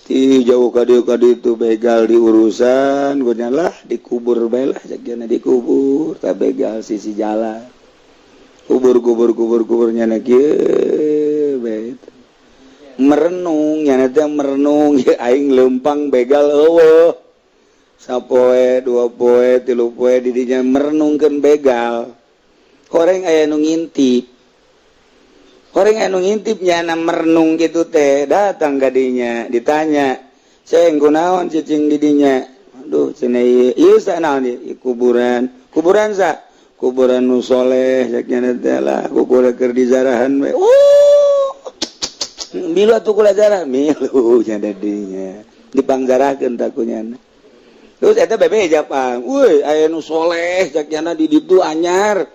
ti jauh ka dieu itu begal diurusan guna lah dikubur bae lah jangan dikubur ta begal sisi jalan kubur nyana kieu bae merenung nyana teh merenung aing leumpang begal eueuh sapoe dua poe tilu poe di dinya merenungkeun begal horeng aya nu ngintip orang anu ngintip nyana merenung gitu teh datang gadinya ditanya saya kunaon cicing didinya aduh cenah ieu sanaon ieu kuburan sa kuburan nu soleh saknya teh lah kuburan keur dijarahan we milu atuh kula jarah milu nya didinya dipanggarakeun takunyana terus eta bebeja pang euy aya nu soleh saknya di ditu anyar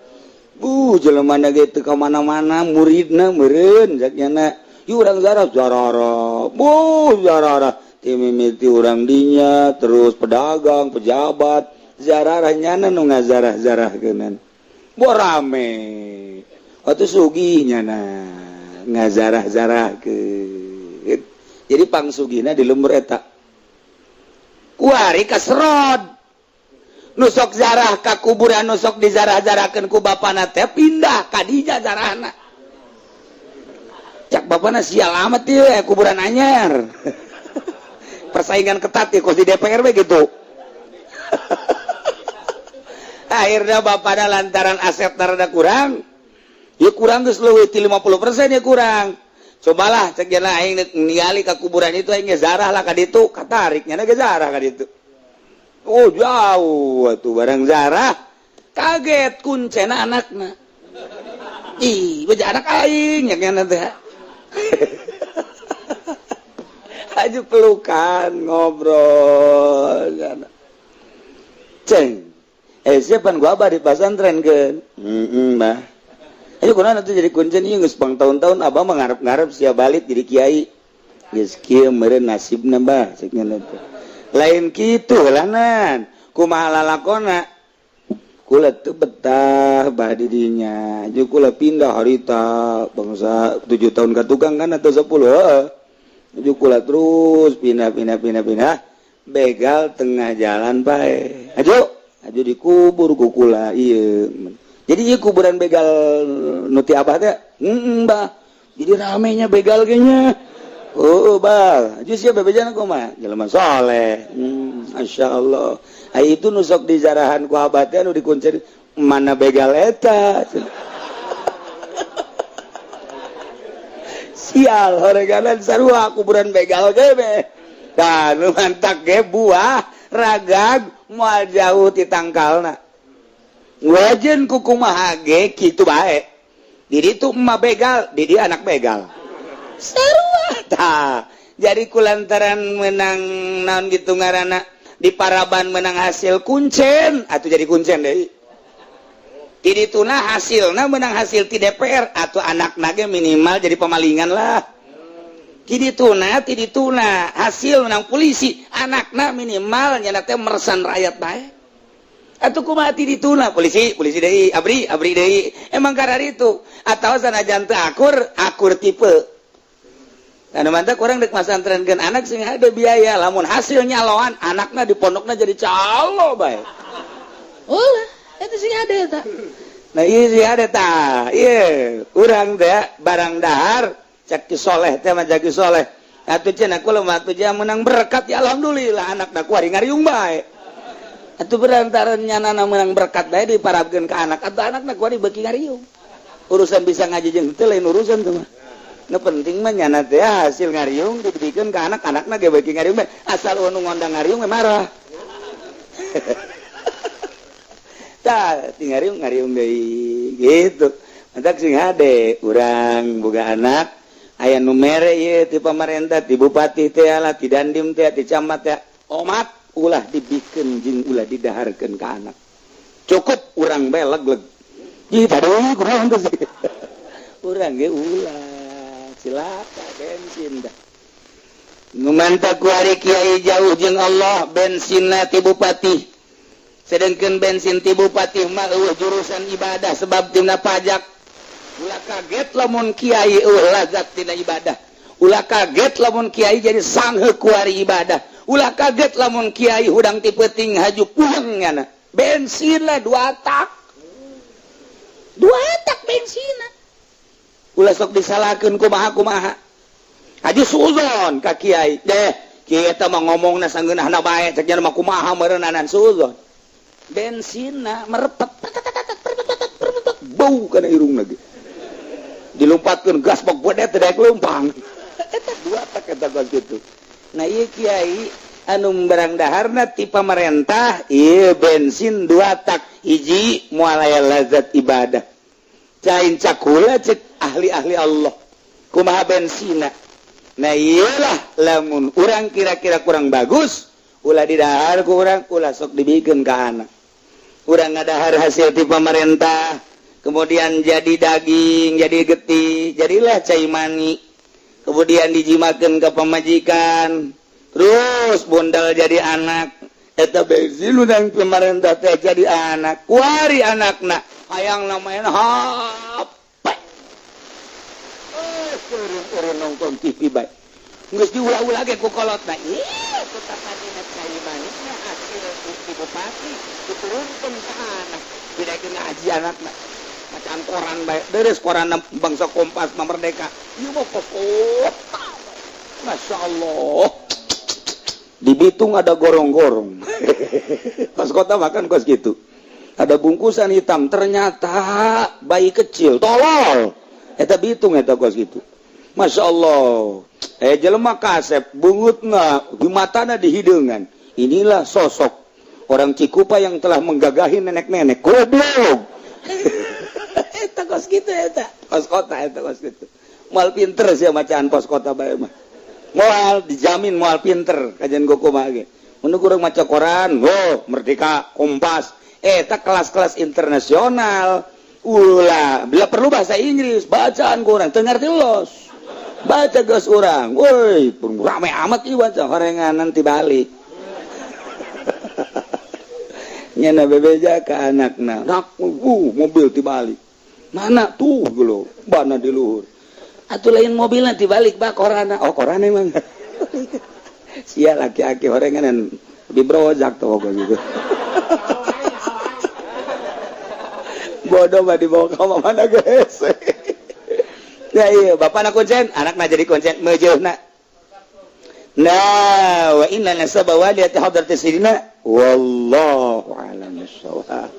jelema ge teu ka mana-mana muridna meureun saknyana ieu urang zarah ti mimiti urang dinya terus pedagang pejabat zarah nyana nu ngazarah-zarahkeunan bo rame atuh sugih nyana ngazarah-zarahkeun jadi pangsugihna di lembur eta kuari kasrod nusok zarah ka kuburan nusok dizarah-zarahkeun ku bapana teh pindah ka dija zarahna cak bapana sial amat ieu kuburan anyar persaingan ketat ya kos di DPR we gitu akhirnya bapana lantaran aset rada kurang ya kurang geus leuwih ti 50% ya kurang cobalah cek jana aing ningali ka kuburan itu aing zarah lah ka ditu katarik nya ge zarah ka ditu oh jauh tuh barang zarah kaget kuncena anakna ih beja anak aing nya teh aju pelukan ngobrol ceng siapan gua abah di pesantren keun mbah ayo kunaon atuh jadi kuncen ieu geus pang tahun-tahun abah mah ngarep-ngarep sia balik jadi kiai geus kieu meureun nasibna mbah cek nya teh lain kitu helanan kumaha lalakonna kula teu betah bah di dinya jeung kula pindah harita bangsa 7 tahun ka tukang kan atau 10 heeh jeung kula terus pindah begal tengah jalan baik aja dikubur kukula iya jadi kuburan begal nuti abah teh Mbah jadi ramenya begal kayaknya bal aja siapa bejana kumaha jelema soleh Masya Allah itu nusok di jarahan ku abah teh anu dikuncir mana begal eta sial horeganan sarua kuburan begal ge be kan mantak ge buah ragag moal jauh ti tangkalna wajen ku kumaha ge kitu bae di ditu emak begal di dia anak begal sarua tah jadi kulantaran menang naon gitu ngaranna di Paraban menang hasil kuncen atuh jadi kuncen deui di dituna hasilna menang hasil ti DPR atau anakna ge minimal jadi pemalingan lah ti dituna hasil menang polisi anakna minimal nyana teh meresan rakyat bae atuh kumaha ti dituna polisi deui abri deui emang karar itu atawa sanajan teu akur tipe anu mantap urang dek masantrenkeun anak sing ada biaya lamun hasil nyaloan anakna di pondokna jadi calo bae ulah eta sing ada eta nah ieu sing ada tah ieu urang teh barang dahar cek soleh teh mah jagi soleh atuh cenah kula mah atuh menang berkat ya alhamdulillah anakna kuari ngariung bae atuh berantaran nyanana menang berkat bae diparabkeun ka anak atuh anakna kuari beuki ngariung urusan bisa ngaji jeung teh lain urusan tuh mah nu penting mah nyana teh hasil ngariung dibikeun ka anak-anakna ge beuki ngariung bae asal anu ngondang ngariung mah marah tah ti ngariung deui gitu mantak sing hade urang boga anak aya nu mere ieu ti pamarentah ti bupati teh lah ti dandim teh ti camat teh omat ulah dibikeun jeung ulah didaharkeun ka anak cukup urang bae legleg ieu taduh kunaon teh urang ge ulah cilaka bensin dah numantak ku ari kiai jauh jeung Allah bensinna ti bupati sedengkeun bensin ti bupati mah jurusan ibadah sebab tina pajak ulah kaget lamun kiai lazat tina ibadah ulah kaget lamun kiai jadi sangheuk ku ari ibadah ulah kaget lamun kiai hudang ti peuting haju pulang nya bensin lah 2 tak bensinna ulah sok disalahkeun kumaha haji suzon ka kiai deh kiai eta mah ngomongna sangeunahna bae cek nya mah kumaha meureunanan suzon bensinna merepet bau kana irungna ge dilompatkeun gas bok bodet teh daek leumpang eta 2 tak eta kitu nah ieu kiai anu barang daharna ti pamarentah ieu bensin 2 tak hiji moal aya lazat ibadah cain cakula cek ahli-ahli Allah kumaha bensina nah iyalah lamun urang kira-kira kurang bagus ulah didahar ku urang ulah sok dibikeun ka anak urang ngadahar hasil ti pamarentah kemudian jadi daging jadi getih jadilah cai mani kemudian dijimakeun ka pamajikan terus bondal jadi anak eta bensin udang pamarentah teh jadi anak kuari anakna hayang namanya hape urang nonton TV bae geus diulah-ulah ge ku kolotna ieu ku tapadina cai manisna hasil bukti bupati diturunkeun ka anak bidakeun ngaji anakna macan koran bae deres koran bangsa Kompas mah Merdeka ieu mah pokok Masya Allah di Bitung ada gorong-gorong kos kota makan kos gitu ada bungkusan hitam ternyata bayi kecil tolol eta Bitung eta kos gitu Masya Allah jelema kasep bungutna di matana di hideungan inilah sosok orang Cikupa yang telah menggagahi nenek-nenek goblok eta kos gitu eta kos kota eta kos gitu moal pinter sia macaan kos kota bae mah moal dijamin moal pinter kajian goko mah ge mun urang maca koran Merdeka Kompas eta kelas-kelas internasional ulah bila perlu bahasa Inggris bacaan kurang teu ngarti los baca geus urang woi rame amat ieu baca horenganan ti balik nyana bebeja ka anakna nak mobil ti balik mana tuh geuleuh bana di luhur atuh lain mobilna ti balik ba korana oh korana emang sia laki-laki orengan dibrojak tuh gitu. Bodoh mah dibawa ke mana guys. Ya iya, bapak nak kuncen, anak nak jadi kuncen meujeuna. Nah, wa inna nasaba waliyati hadratis sidina wallahu a'lam bissawab.